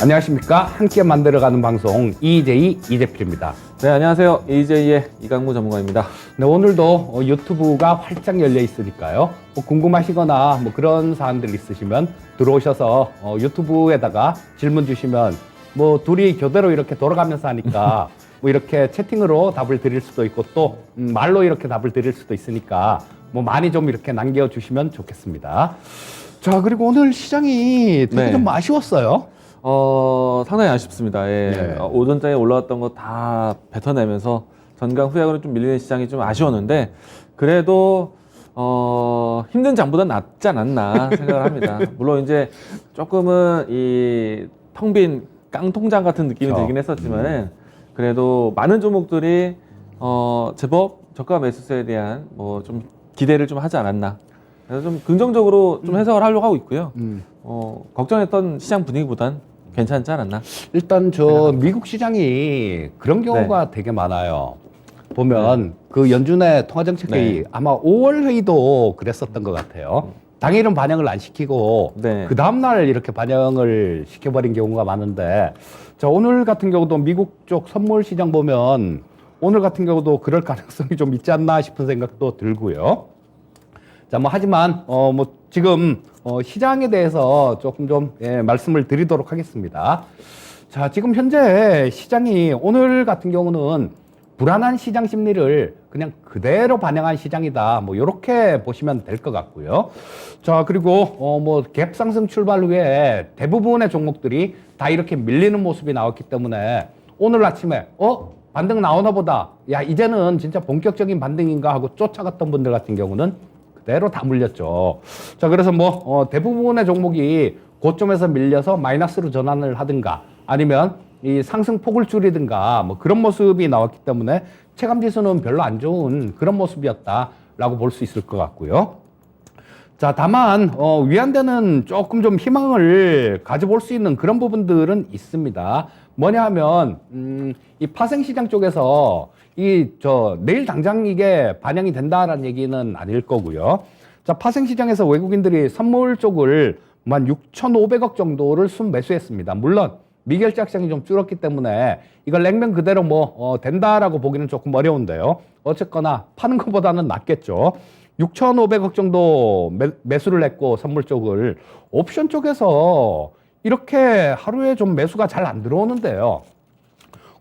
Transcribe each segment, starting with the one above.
안녕하십니까. 함께 만들어가는 방송 EJ 이재필입니다. 네, 안녕하세요. EJ의 이강무 전문가입니다. 네, 오늘도 유튜브가 활짝 열려 있으니까요. 궁금하시거나 그런 사안들 있으시면 들어오셔서 유튜브에다가 질문 주시면 둘이 교대로 이렇게 돌아가면서 하니까 이렇게 채팅으로 답을 드릴 수도 있고 또 말로 이렇게 답을 드릴 수도 있으니까 많이 좀 이렇게 남겨주시면 좋겠습니다. 자, 그리고 오늘 시장이 되게 네. 좀 아쉬웠어요. 상당히 아쉽습니다. 예. 네. 오전장에 올라왔던 거 다 뱉어내면서 전강 후약으로 좀 밀리는 시장이 좀 아쉬웠는데 그래도 힘든 장보다 낫지 않았나 생각을 합니다. 물론 이제 조금은 이 텅 빈 깡통장 같은 느낌이 그렇죠. 들긴 했었지만은 그래도 많은 종목들이 제법 저가 매수세에 대한 좀 기대를 좀 하지 않았나. 그래서 좀 긍정적으로 좀 해석을 하려고 하고 있고요. 걱정했던 시장 분위기보단 괜찮지 않았나? 일단 미국 시장이 그런 경우가 되게 많아요. 보면 그 연준의 통화정책회의 아마 5월 회의도 그랬었던 것 같아요. 당일은 반영을 안 시키고 그 다음날 이렇게 반영을 시켜버린 경우가 많은데 자, 오늘 같은 경우도 미국 쪽 선물 시장 보면 오늘 같은 경우도 그럴 가능성이 좀 있지 않나 싶은 생각도 들고요. 자, 하지만 지금 시장에 대해서 조금 좀 말씀을 드리도록 하겠습니다. 자, 지금 현재 시장이 오늘 같은 경우는 불안한 시장 심리를 그냥 그대로 반영한 시장이다. 이렇게 보시면 될 것 같고요. 자, 그리고 갭 상승 출발 후에 대부분의 종목들이 다 이렇게 밀리는 모습이 나왔기 때문에 오늘 아침에 반등 나오나 보다. 야, 이제는 진짜 본격적인 반등인가 하고 쫓아갔던 분들 같은 경우는 그대로 다 물렸죠. 자, 그래서 대부분의 종목이 고점에서 밀려서 마이너스로 전환을 하든가 아니면 이 상승폭을 줄이든가 그런 모습이 나왔기 때문에 체감지수는 별로 안 좋은 그런 모습이었다라고 볼 수 있을 것 같고요. 자, 다만 위안되는 조금 좀 희망을 가져볼 수 있는 그런 부분들은 있습니다. 뭐냐 하면 이 파생시장 쪽에서 내일 당장 이게 반영이 된다라는 얘기는 아닐 거고요. 자, 파생시장에서 외국인들이 선물 쪽을 16,500억 정도를 순매수했습니다. 물론 미결제 확장이 좀 줄었기 때문에 이걸 냉면 그대로 된다라고 보기는 조금 어려운데요. 어쨌거나 파는 것보다는 낫겠죠. 6,500억 정도 매수를 했고 선물 쪽을 옵션 쪽에서 이렇게 하루에 좀 매수가 잘 안 들어오는데요.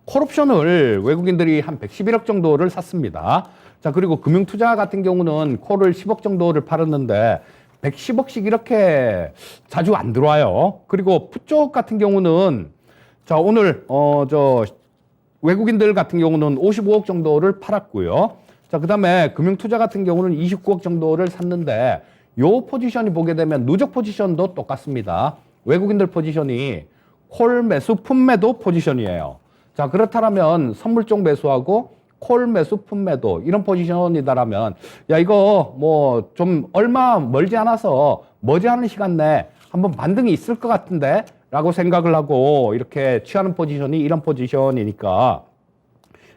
콜옵션을 외국인들이 한 111억 정도를 샀습니다. 자, 그리고 금융투자 같은 경우는 콜을 10억 정도를 팔았는데 110억씩 이렇게 자주 안 들어와요. 그리고 풋쪽 같은 경우는 자, 오늘 외국인들 같은 경우는 55억 정도를 팔았고요. 자, 그다음에 금융투자 같은 경우는 29억 정도를 샀는데 요 포지션이 보게 되면 누적 포지션도 똑같습니다. 외국인들 포지션이 콜 매수 풋 매도 포지션이에요. 자, 그렇다면 선물 쪽 매수하고 콜 매수 풋 매도 이런 포지션이다라면 야, 이거 좀 얼마 멀지 않아서 머지않은 시간 내에 한번 반등이 있을 것 같은데 라고 생각을 하고 이렇게 취하는 포지션이 이런 포지션이니까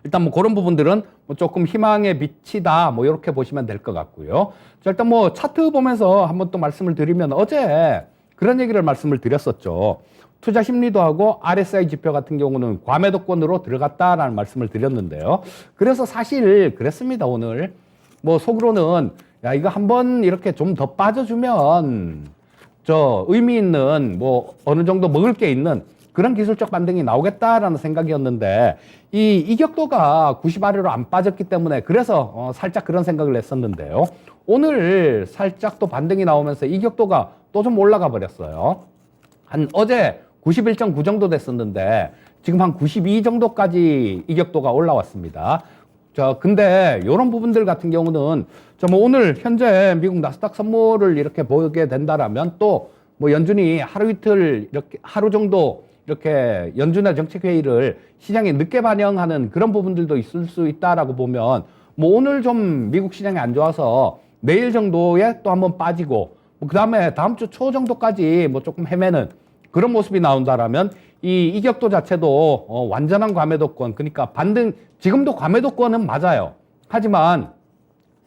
일단 그런 부분들은 조금 희망의 빛이다 이렇게 보시면 될 것 같고요. 자, 일단 차트 보면서 한번 또 말씀을 드리면 어제 그런 얘기를 말씀을 드렸었죠. 투자 심리도 하고 RSI 지표 같은 경우는 과매도권으로 들어갔다라는 말씀을 드렸는데요. 그래서 사실 그랬습니다. 오늘 속으로는 야, 이거 한번 이렇게 좀 더 빠져주면 의미 있는 어느 정도 먹을 게 있는 그런 기술적 반등이 나오겠다라는 생각이었는데 이 이격도가 90 아래로 안 빠졌기 때문에 그래서 살짝 그런 생각을 했었는데요. 오늘 살짝 또 반등이 나오면서 이격도가 또 좀 올라가 버렸어요. 어제 91.9 정도 됐었는데 지금 한 92 정도까지 이격도가 올라왔습니다. 자, 근데 이런 부분들 같은 경우는 오늘 현재 미국 나스닥 선물을 이렇게 보게 된다라면 또 연준이 하루 이틀 이렇게 하루 정도 이렇게 연준의 정책 회의를 시장에 늦게 반영하는 그런 부분들도 있을 수 있다라고 보면 오늘 좀 미국 시장이 안 좋아서 내일 정도에 또 한번 빠지고 그다음에 다음 주 초 정도까지 조금 헤매는 그런 모습이 나온다라면 이 이격도 자체도 완전한 과매도권, 그러니까 반등, 지금도 과매도권은 맞아요. 하지만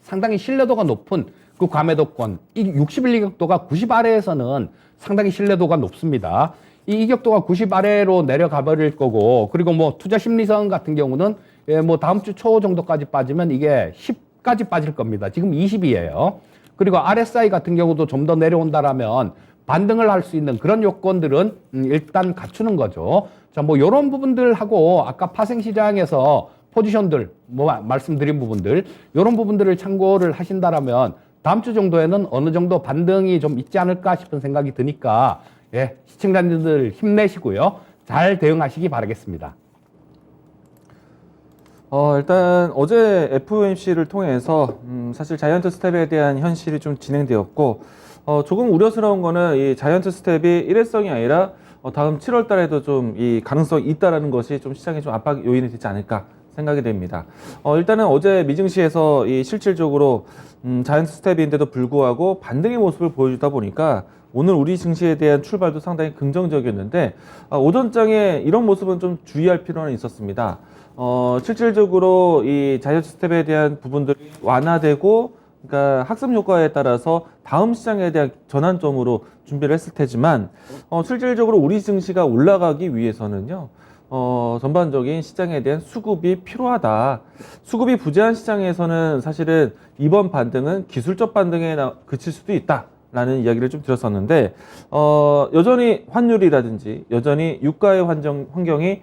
상당히 신뢰도가 높은 그 과매도권, 이 60일 이격도가 90 아래에서는 상당히 신뢰도가 높습니다. 이 이격도가 90 아래로 내려가 버릴 거고, 그리고 뭐 투자 심리선 같은 경우는 뭐 다음 주 초 정도까지 빠지면 이게 10까지 빠질 겁니다. 지금 20이에요. 그리고 RSI 같은 경우도 좀 더 내려온다라면 반등을 할 수 있는 그런 요건들은 일단 갖추는 거죠. 자, 뭐 이런 부분들하고 아까 파생시장에서 포지션들, 뭐 말씀드린 부분들, 이런 부분들을 참고를 하신다라면 다음 주 정도에는 어느 정도 반등이 좀 있지 않을까 싶은 생각이 드니까, 예, 시청자님들 힘내시고요. 잘 대응하시기 바라겠습니다. 일단 어제 FOMC를 통해서 사실 자이언트 스텝에 대한 현실이 좀 진행되었고, 조금 우려스러운 거는 이 자이언트 스텝이 일회성이 아니라 다음 7월 달에도 좀 이 가능성이 있다라는 것이 좀 시장에 좀 압박 요인이 되지 않을까 생각이 됩니다. 일단은 어제 미증시에서 이 실질적으로 자이언트 스텝인데도 불구하고 반등의 모습을 보여주다 보니까 오늘 우리 증시에 대한 출발도 상당히 긍정적이었는데, 오전장에 이런 모습은 좀 주의할 필요는 있었습니다. 실질적으로 이 자이언트 스텝에 대한 부분들이 완화되고, 그러니까 학습 효과에 따라서 다음 시장에 대한 전환점으로 준비를 했을 테지만, 실질적으로 우리 증시가 올라가기 위해서는요, 전반적인 시장에 대한 수급이 필요하다. 수급이 부재한 시장에서는 사실은 이번 반등은 기술적 반등에 그칠 수도 있다. 라는 이야기를 좀 드렸었는데, 여전히 환율이라든지 여전히 유가의 환경이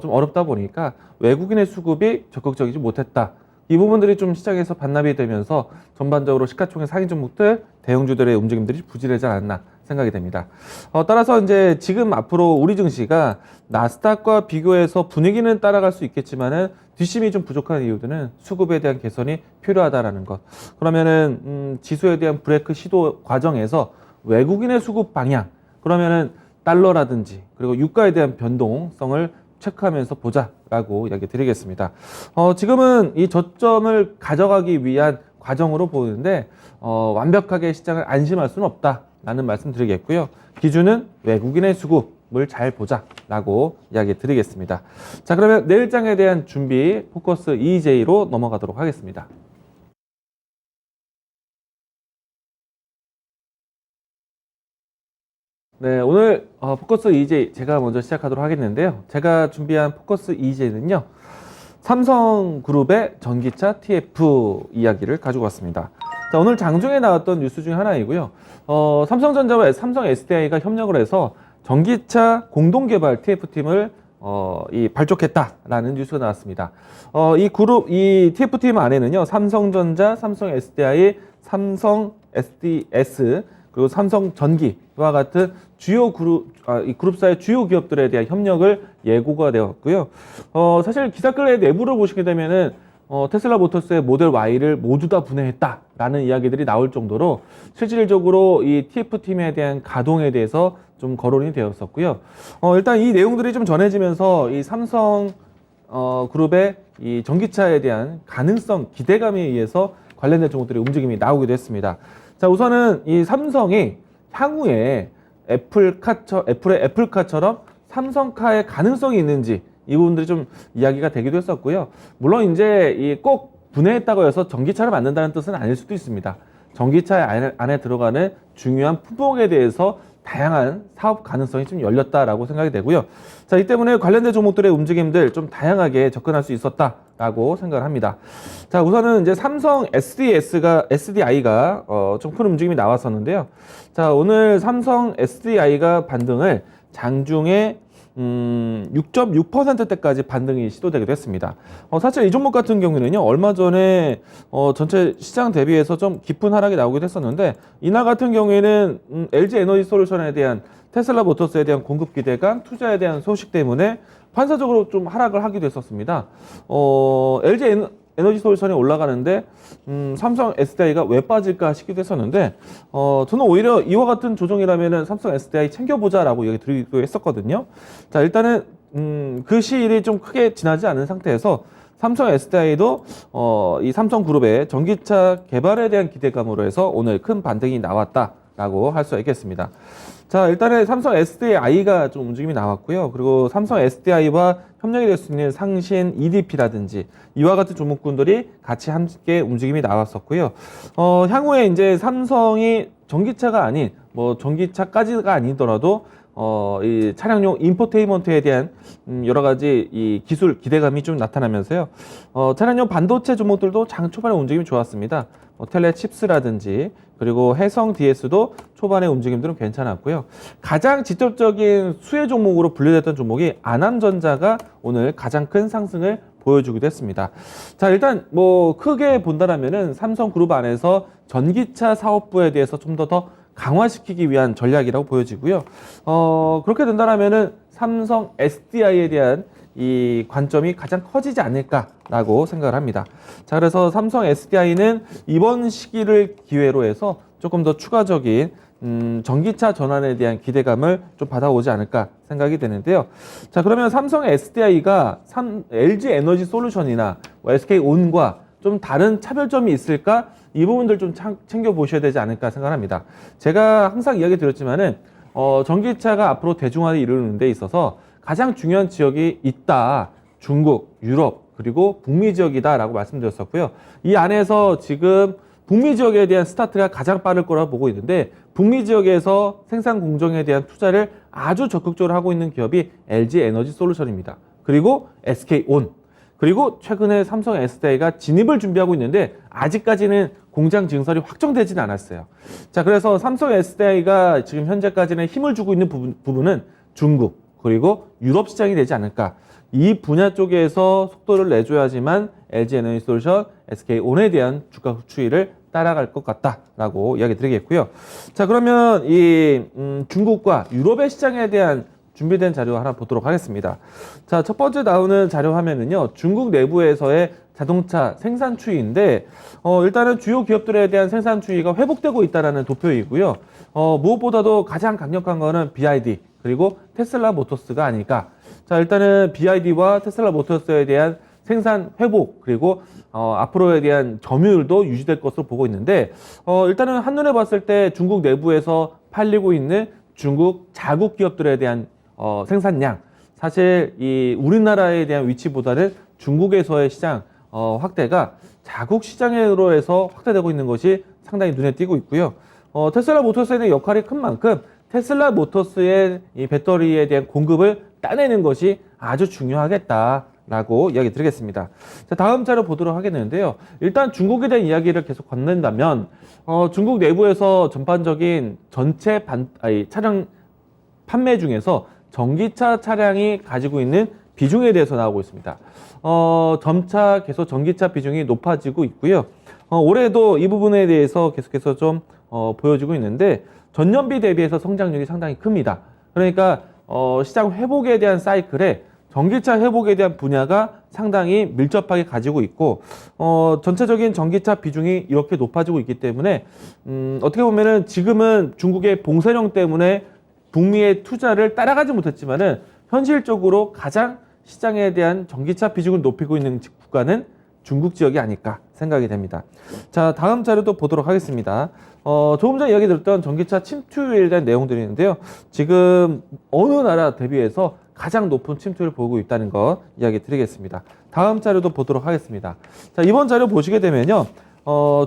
좀 어렵다 보니까 외국인의 수급이 적극적이지 못했다. 이 부분들이 좀 시장에서 반납이 되면서 전반적으로 시가총액 상위 종목들, 대형주들의 움직임들이 부진하지 않았나 생각이 됩니다. 따라서 이제 지금 앞으로 우리 증시가 나스닥과 비교해서 분위기는 따라갈 수 있겠지만은 뒷심이 좀 부족한 이유들은 수급에 대한 개선이 필요하다라는 것. 그러면은 지수에 대한 브레이크 시도 과정에서 외국인의 수급 방향, 그러면은 달러라든지 그리고 유가에 대한 변동성을 체크하면서 보자라고 이야기 드리겠습니다. 지금은 이 저점을 가져가기 위한 과정으로 보이는데, 완벽하게 시장을 안심할 수는 없다라는 말씀 드리겠고요. 기준은 외국인의 수급을 잘 보자라고 이야기 드리겠습니다. 자, 그러면 내일장에 대한 준비 포커스 EJ로 넘어가도록 하겠습니다. 네, 오늘 포커스 EJ 제가 먼저 시작하도록 하겠는데요. 제가 준비한 포커스 EJ는요, 삼성그룹의 전기차 TF 이야기를 가지고 왔습니다. 자, 오늘 장중에 나왔던 뉴스 중에 하나이고요. 삼성전자와 삼성 SDI가 협력을 해서 전기차 공동개발 TF팀을 발족했다라는 뉴스가 나왔습니다. 이 TF팀 안에는요, 삼성전자, 삼성 SDI, 삼성 SDS, 그리고 삼성전기와 같은 주요 이 그룹사의 주요 기업들에 대한 협력을 예고가 되었고요. 사실 기사글의 내부를 보시게 되면은 테슬라 모터스의 모델 Y를 모두 다 분해했다라는 이야기들이 나올 정도로 실질적으로 이 TF팀에 대한 가동에 대해서 좀 거론이 되었었고요. 일단 이 내용들이 좀 전해지면서 이 삼성 그룹의 이 전기차에 대한 가능성, 기대감에 의해서 관련된 종목들의 움직임이 나오기도 했습니다. 자, 우선은 이 삼성이 향후에 애플의 애플카처럼 삼성카의 가능성이 있는지 이 부분들이 좀 이야기가 되기도 했었고요. 물론 이제 꼭 분해했다고 해서 전기차를 만든다는 뜻은 아닐 수도 있습니다. 전기차 안에 들어가는 중요한 품목에 대해서 다양한 사업 가능성이 좀 열렸다라고 생각이 되고요. 자, 이 때문에 관련된 종목들의 움직임들 좀 다양하게 접근할 수 있었다라고 생각을 합니다. 자, 우선은 이제 삼성 SDI가 좀 큰 움직임이 나왔었는데요. 자, 오늘 삼성 SDI가 반등을 장중에 6.6%대까지 반등이 시도되기도 했습니다. 사실 이 종목 같은 경우는요, 얼마 전에 전체 시장 대비해서 좀 깊은 하락이 나오기도 했었는데, 이날 같은 경우에는 LG 에너지 솔루션에 대한 테슬라 모터스에 대한 공급 기대감, 투자에 대한 소식 때문에 반사적으로 좀 하락을 하기도 했었습니다. LG 에너지 솔루션이 올라가는데 삼성 SDI가 왜 빠질까 싶기도 했었는데, 저는 오히려 이와 같은 조정이라면은 삼성 SDI 챙겨보자라고 얘기 드리기도 했었거든요. 자, 일단은 그 시일이 좀 크게 지나지 않은 상태에서 삼성 SDI도 이 삼성그룹의 전기차 개발에 대한 기대감으로 해서 오늘 큰 반등이 나왔다. 있다라고 할 수 있겠습니다. 자, 일단은 삼성 SDI가 좀 움직임이 나왔고요. 그리고 삼성 SDI와 협력이 될 수 있는 상신 EDP라든지 이와 같은 종목군들이 같이 함께 움직임이 나왔었고요. 향후에 이제 삼성이 전기차가 아닌 뭐 전기차까지가 아니더라도 이 차량용 인포테인먼트에 대한 여러 가지 이 기술 기대감이 좀 나타나면서요. 차량용 반도체 종목들도 장 초반에 움직임이 좋았습니다. 텔레칩스라든지 그리고 해성 DS도 초반의 움직임들은 괜찮았고요. 가장 직접적인 수혜 종목으로 분류됐던 종목이 안암전자가 오늘 가장 큰 상승을 보여주기도 했습니다. 자, 일단 뭐 크게 본다라면은 삼성그룹 안에서 전기차 사업부에 대해서 좀 더 강화시키기 위한 전략이라고 보여지고요. 그렇게 된다라면은 삼성 SDI에 대한 이 관점이 가장 커지지 않을까라고 생각을 합니다. 자, 그래서 삼성 SDI는 이번 시기를 기회로 해서 조금 더 추가적인 전기차 전환에 대한 기대감을 좀 받아오지 않을까 생각이 되는데요. 자, 그러면 삼성 SDI가 LG 에너지 솔루션이나 SK온과 좀 다른 차별점이 있을까? 이 부분들 좀 챙겨 보셔야 되지 않을까 생각합니다. 제가 항상 이야기 드렸지만은 전기차가 앞으로 대중화를 이루는 데 있어서 가장 중요한 지역이 있다. 중국, 유럽, 그리고 북미 지역이다라고 말씀드렸었고요. 이 안에서 지금 북미 지역에 대한 스타트가 가장 빠를 거라고 보고 있는데 북미 지역에서 생산 공정에 대한 투자를 아주 적극적으로 하고 있는 기업이 LG 에너지 솔루션입니다. 그리고 SK온, 그리고 최근에 삼성 SDI가 진입을 준비하고 있는데 아직까지는 공장 증설이 확정되지는 않았어요. 자, 그래서 삼성 SDI가 지금 현재까지는 힘을 주고 있는 부분은 중국, 그리고 유럽 시장이 되지 않을까. 이 분야 쪽에서 속도를 내줘야지만 LG 에너지 솔루션, SK온에 대한 주가 추이를 따라갈 것 같다라고 이야기 드리겠고요. 자, 그러면 이 중국과 유럽의 시장에 대한 준비된 자료 하나 보도록 하겠습니다. 자, 첫 번째 나오는 자료 화면은요, 중국 내부에서의 자동차 생산 추이인데, 일단은 주요 기업들에 대한 생산 추이가 회복되고 있다는 도표이고요. 무엇보다도 가장 강력한 거는 BYD, 그리고 테슬라 모터스가 아닐까. 자, 일단은 BYD와 테슬라 모터스에 대한 생산 회복, 그리고 앞으로에 대한 점유율도 유지될 것으로 보고 있는데, 일단은 한눈에 봤을 때 중국 내부에서 팔리고 있는 중국 자국 기업들에 대한 생산량, 사실 이 우리나라에 대한 위치보다는 중국에서의 시장 확대가 자국 시장으로 해서 확대되고 있는 것이 상당히 눈에 띄고 있고요. 테슬라 모터스에 대한 역할이 큰 만큼 테슬라 모터스의 이 배터리에 대한 공급을 따내는 것이 아주 중요하겠다라고 이야기 드리겠습니다. 자, 다음 자료 보도록 하겠는데요. 일단 중국에 대한 이야기를 계속 건넨다면 중국 내부에서 전반적인 전체 차량 판매 중에서 전기차 차량이 가지고 있는 비중에 대해서 나오고 있습니다. 점차 계속 전기차 비중이 높아지고 있고요. 올해도 이 부분에 대해서 계속해서 좀 보여지고 있는데 전년비 대비해서 성장률이 상당히 큽니다. 그러니까 시장 회복에 대한 사이클에 전기차 회복에 대한 분야가 상당히 밀접하게 가지고 있고 전체적인 전기차 비중이 이렇게 높아지고 있기 때문에 어떻게 보면은 지금은 중국의 봉쇄령 때문에 북미의 투자를 따라가지 못했지만은 현실적으로 가장 시장에 대한 전기차 비중을 높이고 있는 국가는 중국 지역이 아닐까 생각이 됩니다. 자, 다음 자료도 보도록 하겠습니다. 조금 전에 이야기 드렸던 전기차 침투율에 대한 내용들이 있는데요. 지금 어느 나라 대비해서 가장 높은 침투율을 보이고 있다는 거 이야기 드리겠습니다. 다음 자료도 보도록 하겠습니다. 자, 이번 자료 보시게 되면요.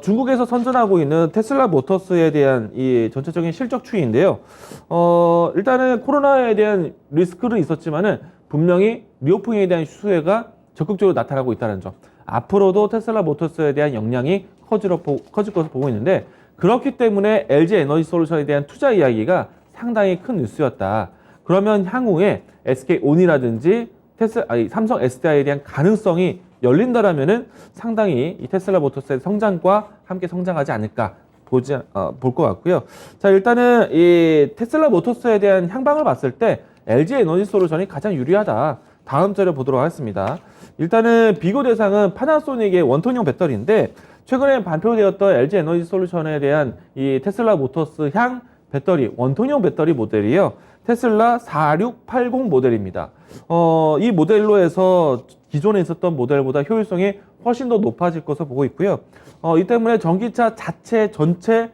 중국에서 선전하고 있는 테슬라 모터스에 대한 이 전체적인 실적 추이인데요. 일단은 코로나에 대한 리스크는 있었지만은 분명히 리오프닝에 대한 수혜가 적극적으로 나타나고 있다는 점. 앞으로도 테슬라 모터스에 대한 역량이 커질 것으로 보고 있는데 그렇기 때문에 LG 에너지 솔루션에 대한 투자 이야기가 상당히 큰 뉴스였다. 그러면 향후에 SK온이라든지 삼성 SDI에 대한 가능성이 열린다라면은 상당히 이 테슬라 모터스의 성장과 함께 성장하지 않을까 볼 것 같고요. 자, 일단은 이 테슬라 모터스에 대한 향방을 봤을 때 LG 에너지 솔루션이 가장 유리하다. 다음 자료 보도록 하겠습니다. 일단은 비교 대상은 파나소닉의 원톤형 배터리인데 최근에 발표되었던 LG 에너지 솔루션에 대한 이 테슬라 모터스 향 배터리 원톤형 배터리 모델이요. 테슬라 4680 모델입니다. 이 모델로 해서 기존에 있었던 모델보다 효율성이 훨씬 더 높아질 것으로 보고 있고요. 이 때문에 전기차 자체 전체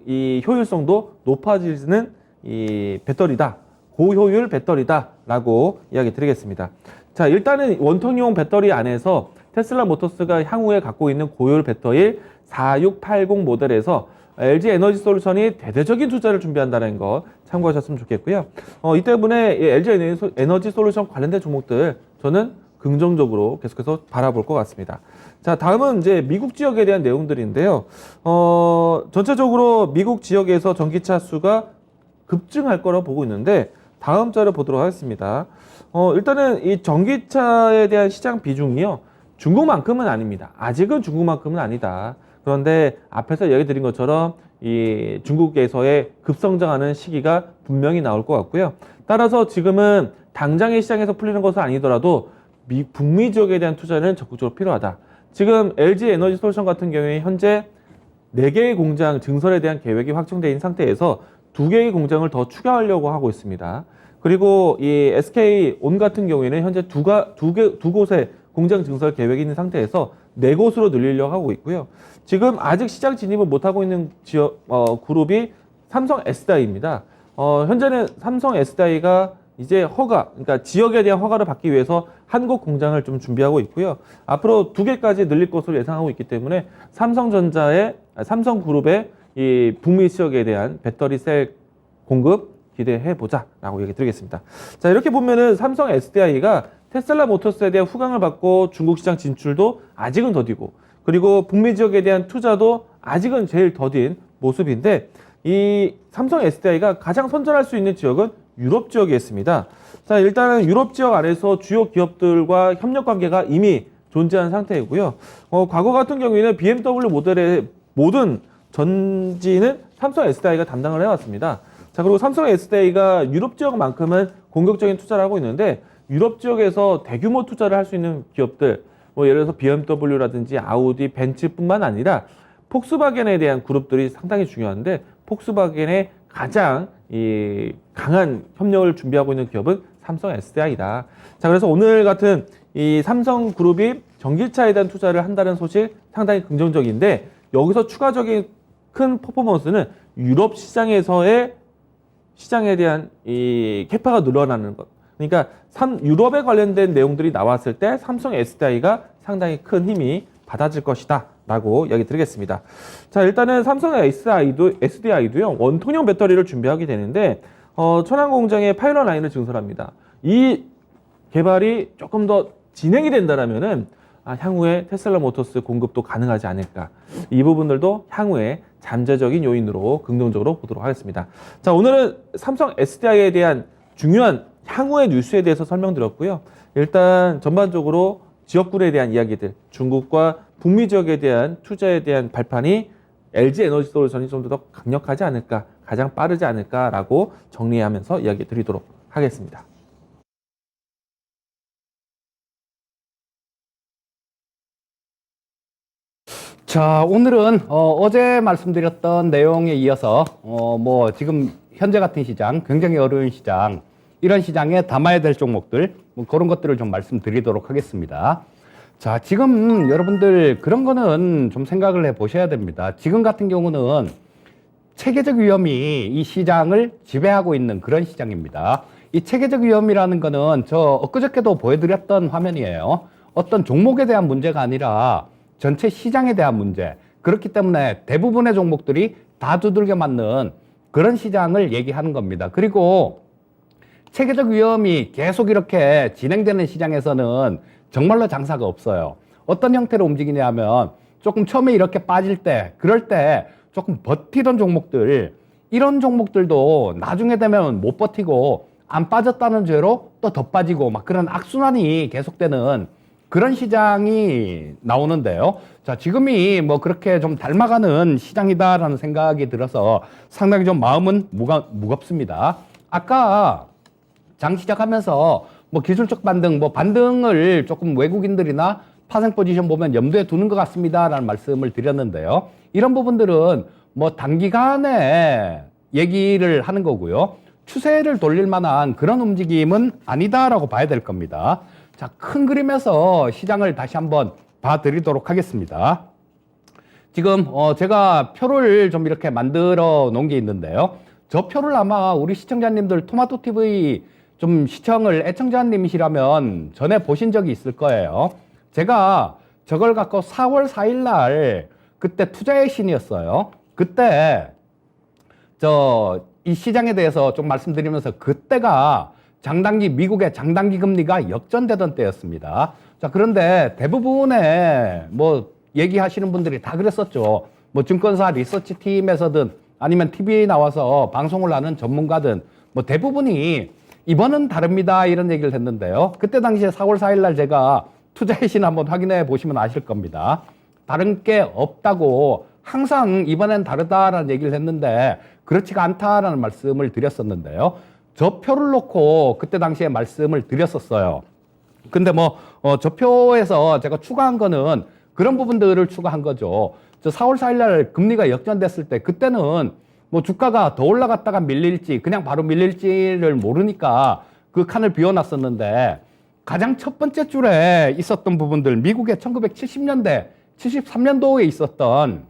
이 효율성도 높아지는 이 배터리다. 고효율 배터리다라고 이야기 드리겠습니다. 자, 일단은 원통형 배터리 안에서 테슬라 모터스가 향후에 갖고 있는 고효율 배터리 4680 모델에서 LG 에너지 솔루션이 대대적인 투자를 준비한다는 거 참고하셨으면 좋겠고요. 이 때문에 LG 에너지 솔루션 관련된 종목들 저는 긍정적으로 계속해서 바라볼 것 같습니다. 자, 다음은 이제 미국 지역에 대한 내용들인데요. 전체적으로 미국 지역에서 전기차 수가 급증할 거라고 보고 있는데 다음 자료 보도록 하겠습니다. 일단은 이 전기차에 대한 시장 비중이요. 중국만큼은 아닙니다. 아직은 중국만큼은 아니다. 그런데 앞에서 얘기 드린 것처럼 이 중국에서의 급성장하는 시기가 분명히 나올 것 같고요. 따라서 지금은 당장의 시장에서 풀리는 것은 아니더라도 북미 지역에 대한 투자는 적극적으로 필요하다. 지금 LG 에너지 솔루션 같은 경우에 현재 4개의 공장 증설에 대한 계획이 확정되어 있는 상태에서 2개의 공장을 더 추가하려고 하고 있습니다. 그리고 이 SK 온 같은 경우에는 현재 두 곳의 공장 증설 계획이 있는 상태에서 4곳으로 늘리려고 하고 있고요. 지금 아직 시장 진입을 못하고 있는 그룹이 삼성 SDI입니다. 현재는 삼성 SDI가 이제 그러니까 지역에 대한 허가를 받기 위해서 한국 공장을 좀 준비하고 있고요. 앞으로 2개까지 늘릴 것으로 예상하고 있기 때문에 삼성그룹의 이 북미 지역에 대한 배터리 셀 공급 기대해 보자라고 얘기 드리겠습니다. 자, 이렇게 보면은 삼성 SDI가 테슬라 모터스에 대한 후광을 받고 중국 시장 진출도 아직은 더디고, 그리고 북미 지역에 대한 투자도 아직은 제일 더딘 모습인데, 이 삼성 SDI가 가장 선전할 수 있는 지역은 유럽 지역에 있습니다. 자, 일단은 유럽 지역 안에서 주요 기업들과 협력 관계가 이미 존재하는 상태이고요. 과거 같은 경우에는 BMW 모델의 모든 전지는 삼성 SDI가 담당을 해왔습니다. 자, 그리고 삼성 SDI가 유럽 지역만큼은 공격적인 투자를 하고 있는데, 유럽 지역에서 대규모 투자를 할 수 있는 기업들, 뭐 예를 들어서 BMW라든지 아우디, 벤츠뿐만 아니라 폭스바겐에 대한 그룹들이 상당히 중요한데, 폭스바겐의 가장 이 강한 협력을 준비하고 있는 기업은 삼성 SDI다. 자, 그래서 오늘 같은 이 삼성 그룹이 전기차에 대한 투자를 한다는 소식 상당히 긍정적인데, 여기서 추가적인 큰 퍼포먼스는 유럽 시장에서의 시장에 대한 이 캐파가 늘어나는 것. 그러니까 유럽에 관련된 내용들이 나왔을 때 삼성 SDI가 상당히 큰 힘이 받아질 것이다 라고 이야기 드리겠습니다. 자, 일단은 삼성 SDI도요 원통형 배터리를 준비하게 되는데, 천안 공장에 파일럿 라인을 증설합니다. 이 개발이 조금 더 진행이 된다라면은 향후에 테슬라 모터스 공급도 가능하지 않을까. 이 부분들도 향후에 잠재적인 요인으로 긍정적으로 보도록 하겠습니다. 자, 오늘은 삼성 SDI에 대한 중요한 향후의 뉴스에 대해서 설명드렸고요. 일단 전반적으로 지역군에 대한 이야기들, 중국과 북미 지역에 대한 투자에 대한 발판이 LG 에너지 솔루션이 좀 더 강력하지 않을까, 가장 빠르지 않을까라고 정리하면서 이야기 드리도록 하겠습니다. 자, 오늘은 어제 말씀드렸던 내용에 이어서 뭐 지금 현재 같은 시장, 굉장히 어려운 시장, 이런 시장에 담아야 될 종목들, 뭐 그런 것들을 좀 말씀드리도록 하겠습니다. 자, 지금 여러분들 그런 거는 좀 생각을 해 보셔야 됩니다. 지금 같은 경우는 체계적 위험이 이 시장을 지배하고 있는 그런 시장입니다. 이 체계적 위험이라는 거는 저 엊그저께도 보여드렸던 화면이에요. 어떤 종목에 대한 문제가 아니라 전체 시장에 대한 문제. 그렇기 때문에 대부분의 종목들이 다 두들겨 맞는 그런 시장을 얘기하는 겁니다. 그리고 체계적 위험이 계속 이렇게 진행되는 시장에서는 정말로 장사가 없어요. 어떤 형태로 움직이냐면 조금 처음에 이렇게 빠질 때, 그럴 때 조금 버티던 종목들, 이런 종목들도 나중에 되면 못 버티고 안 빠졌다는 죄로 또 더 빠지고 막 그런 악순환이 계속되는 그런 시장이 나오는데요. 자, 지금이 뭐 그렇게 좀 닮아가는 시장이다라는 생각이 들어서 상당히 좀 마음은 무겁습니다. 아까 장 시작하면서 뭐 기술적 반등, 뭐 반등을 조금 외국인들이나 파생 포지션 보면 염두에 두는 것 같습니다라는 말씀을 드렸는데요. 이런 부분들은 뭐 단기간에 얘기를 하는 거고요. 추세를 돌릴 만한 그런 움직임은 아니다라고 봐야 될 겁니다. 자, 큰 그림에서 시장을 다시 한번 봐드리도록 하겠습니다. 지금 제가 표를 좀 이렇게 만들어 놓은 게 있는데요. 저 표를 아마 우리 시청자님들 토마토 TV 좀 시청을 애청자님이시라면 전에 보신 적이 있을 거예요. 제가 저걸 갖고 4월 4일 날 그때 투자의 신이었어요. 그때 이 시장에 대해서 좀 말씀드리면서 그때가 미국의 장단기 금리가 역전되던 때였습니다. 자, 그런데 대부분의 얘기하시는 분들이 다 그랬었죠. 증권사 리서치 팀에서든 아니면 TV에 나와서 방송을 하는 전문가든 대부분이 이번은 다릅니다 이런 얘기를 했는데요. 그때 당시에 4월 4일 날 제가 투자의 신 한번 확인해 보시면 아실 겁니다. 다른 게 없다고 항상 이번엔 다르다라는 얘기를 했는데 그렇지가 않다라는 말씀을 드렸었는데요. 저 표를 놓고 그때 당시에 말씀을 드렸었어요. 근데 저 표에서 제가 추가한 거는 그런 부분들을 추가한 거죠. 저 4월 4일 날 금리가 역전됐을 때 그때는 주가가 더 올라갔다가 밀릴지 그냥 바로 밀릴지를 모르니까 그 칸을 비워놨었는데 가장 첫 번째 줄에 있었던 부분들 미국의 1970년대 73년도에 있었던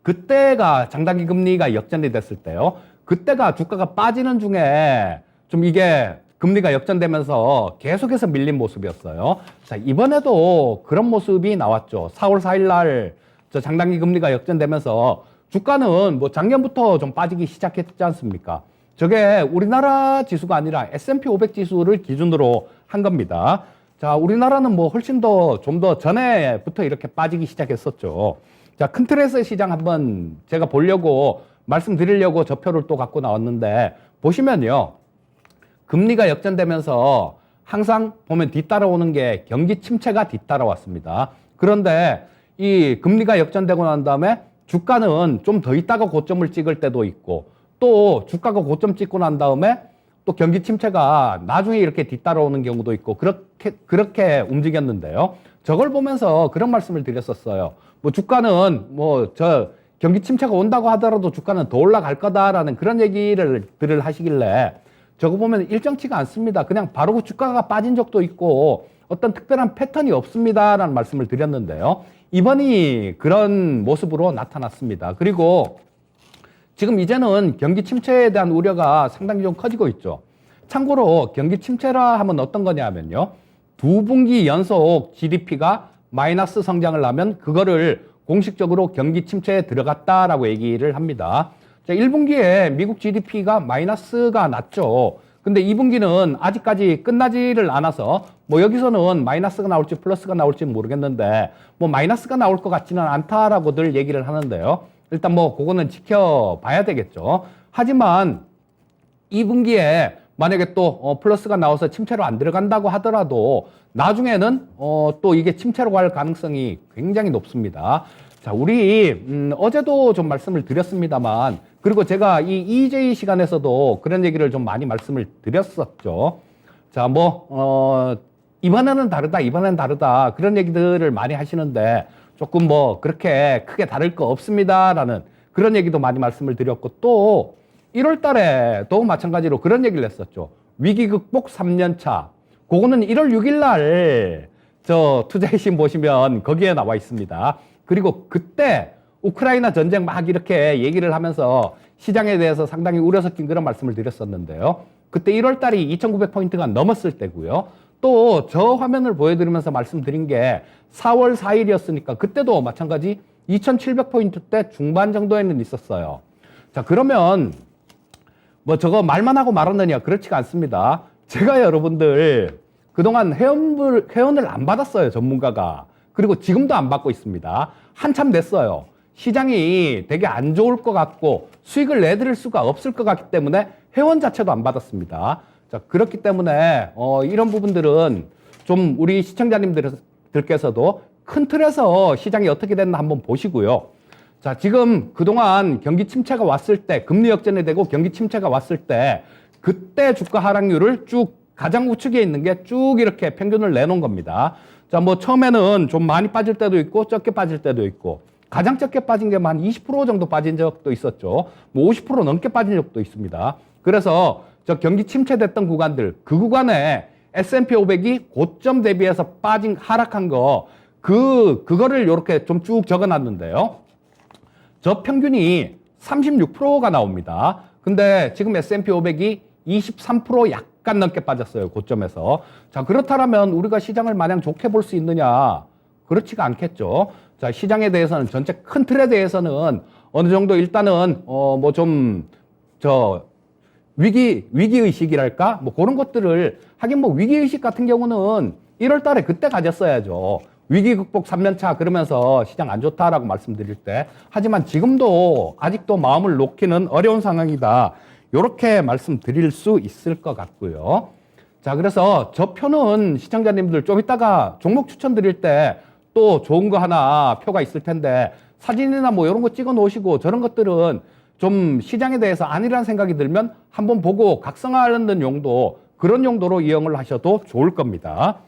그때가 장단기 금리가 역전이 됐을 때요. 그때가 주가가 빠지는 중에 좀 이게 금리가 역전되면서 계속해서 밀린 모습이었어요. 자, 이번에도 그런 모습이 나왔죠. 4월 4일 날 저 장단기 금리가 역전되면서 주가는 작년부터 좀 빠지기 시작했지 않습니까? 저게 우리나라 지수가 아니라 S&P 500 지수를 기준으로 한 겁니다. 자, 우리나라는 훨씬 좀 더 전에부터 이렇게 빠지기 시작했었죠. 자, 큰 틀에서 시장 한번 제가 보려고 말씀드리려고 저 표를 또 갖고 나왔는데 보시면요. 금리가 역전되면서 항상 보면 뒤따라오는 게 경기 침체가 뒤따라왔습니다. 그런데 이 금리가 역전되고 난 다음에 주가는 좀 더 있다가 고점을 찍을 때도 있고 또 주가가 고점 찍고 난 다음에 또 경기 침체가 나중에 이렇게 뒤따라오는 경우도 있고 그렇게 움직였는데요. 저걸 보면서 그런 말씀을 드렸었어요. 주가는 경기 침체가 온다고 하더라도 주가는 더 올라갈 거다라는 그런 얘기를 하시길래 저거 보면 일정치가 않습니다. 그냥 바로 주가가 빠진 적도 있고 어떤 특별한 패턴이 없습니다라는 말씀을 드렸는데요. 이번이 그런 모습으로 나타났습니다. 그리고 지금 이제는 경기 침체에 대한 우려가 상당히 좀 커지고 있죠. 참고로 경기 침체라 하면 어떤 거냐면요. 2분기 연속 GDP가 마이너스 성장을 하면 그거를 공식적으로 경기 침체에 들어갔다라고 얘기를 합니다. 자, 1분기에 미국 GDP가 마이너스가 났죠. 근데 2분기는 아직까지 끝나지를 않아서 여기서는 마이너스가 나올지 플러스가 나올지 모르겠는데 마이너스가 나올 것 같지는 않다라고들 얘기를 하는데요. 일단 그거는 지켜봐야 되겠죠. 하지만 2분기에 만약에 또 플러스가 나와서 침체로 안 들어간다고 하더라도 나중에는 또 이게 침체로 갈 가능성이 굉장히 높습니다. 자, 우리 어제도 좀 말씀을 드렸습니다만 그리고 제가 이 EJ 시간에서도 그런 얘기를 좀 많이 말씀을 드렸었죠. 자, 이번에는 다르다 그런 얘기들을 많이 하시는데 조금 그렇게 크게 다를 거 없습니다라는 그런 얘기도 많이 말씀을 드렸고 또 1월 달에도 마찬가지로 그런 얘기를 했었죠. 위기 극복 3년차. 그거는 1월 6일 날 저 투자의 신 보시면 거기에 나와 있습니다. 그리고 그때 우크라이나 전쟁 막 이렇게 얘기를 하면서 시장에 대해서 상당히 우려 섞인 그런 말씀을 드렸었는데요. 그때 1월 달이 2,900포인트가 넘었을 때고요. 또 저 화면을 보여드리면서 말씀드린 게 4월 4일이었으니까 그때도 마찬가지 2,700포인트대 중반 정도에는 있었어요. 자, 그러면 저거 말만 하고 말았느냐? 그렇지가 않습니다. 제가 여러분들 그동안 회원을 안 받았어요, 전문가가. 그리고 지금도 안 받고 있습니다. 한참 됐어요. 시장이 되게 안 좋을 것 같고 수익을 내드릴 수가 없을 것 같기 때문에 회원 자체도 안 받았습니다. 자, 그렇기 때문에 이런 부분들은 좀 우리 시청자님들께서도 큰 틀에서 시장이 어떻게 됐나 한번 보시고요. 자, 지금 그동안 경기 침체가 왔을 때, 금리 역전이 되고 경기 침체가 왔을 때, 그때 주가 하락률을 쭉 가장 우측에 있는 게 쭉 이렇게 평균을 내놓은 겁니다. 자, 처음에는 좀 많이 빠질 때도 있고, 적게 빠질 때도 있고, 가장 적게 빠진 게 한 20% 정도 빠진 적도 있었죠. 50% 넘게 빠진 적도 있습니다. 그래서 저 경기 침체됐던 구간들, 그 구간에 S&P 500이 고점 대비해서 하락한 거, 그거를 이렇게 좀 쭉 적어 놨는데요. 저 평균이 36%가 나옵니다. 근데 지금 S&P 500이 23% 약간 넘게 빠졌어요. 고점에서. 자, 그렇다면 우리가 시장을 마냥 좋게 볼 수 있느냐? 그렇지가 않겠죠. 자, 시장에 대해서는 전체 큰 틀에 대해서는 어느 정도 일단은 뭐 좀 위기 의식이랄까? 뭐 그런 것들을 하긴 뭐 위기 의식 같은 경우는 1월 달에 그때 가졌어야죠. 위기 극복 3년차 그러면서 시장 안 좋다라고 말씀드릴 때. 하지만 지금도 아직도 마음을 놓기는 어려운 상황이다. 요렇게 말씀드릴 수 있을 것 같고요. 자, 그래서 저 표는 시청자님들 좀 이따가 종목 추천드릴 때 또 좋은 거 하나 표가 있을 텐데 사진이나 뭐 이런 거 찍어 놓으시고 저런 것들은 좀 시장에 대해서 아니라는 생각이 들면 한번 보고 각성하는 용도, 그런 용도로 이용을 하셔도 좋을 겁니다.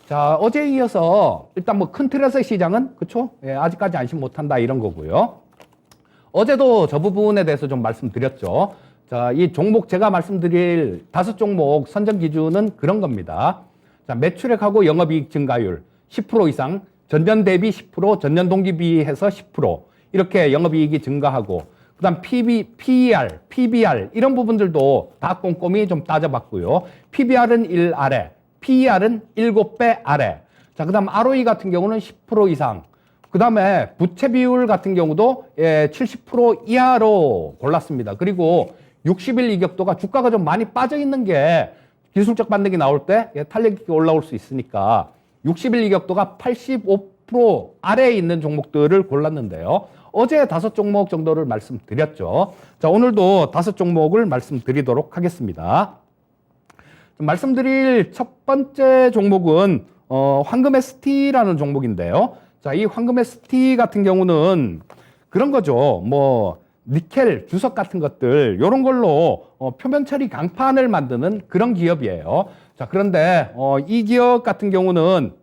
자, 어제에 이어서 일단 뭐 큰 틀에서의 시장은 그쵸? 예, 아직까지 안심 못한다 이런 거고요. 어제도 저 부분에 대해서 좀 말씀드렸죠. 자, 이 종목 제가 말씀드릴 5종목 선정 기준은 그런 겁니다. 자, 매출액하고 영업이익 증가율 10% 이상, 전년 대비 10%, 전년 동기 비해서 10% 이렇게 영업이익이 증가하고, 그다음 PER, PBR 이런 부분들도 다 꼼꼼히 좀 따져봤고요. PBR은 1 아래, PER은 7배 아래. 자, 그다음 ROE 같은 경우는 10% 이상. 그다음에 부채 비율 같은 경우도 70% 이하로 골랐습니다. 그리고 60일 이격도가 주가가 좀 많이 빠져 있는 게 기술적 반등이 나올 때 탄력이 올라올 수 있으니까 60일 이격도가 85% 아래에 있는 종목들을 골랐는데요. 어제 5종목 정도를 말씀드렸죠. 자, 오늘도 5종목을 말씀드리도록 하겠습니다. 말씀드릴 첫 번째 종목은 황금 ST라는 종목인데요. 자, 이 황금 ST 같은 경우는 그런 거죠. 뭐 니켈, 주석 같은 것들 이런 걸로 표면 처리 강판을 만드는 그런 기업이에요. 자, 그런데 이 기업 같은 경우는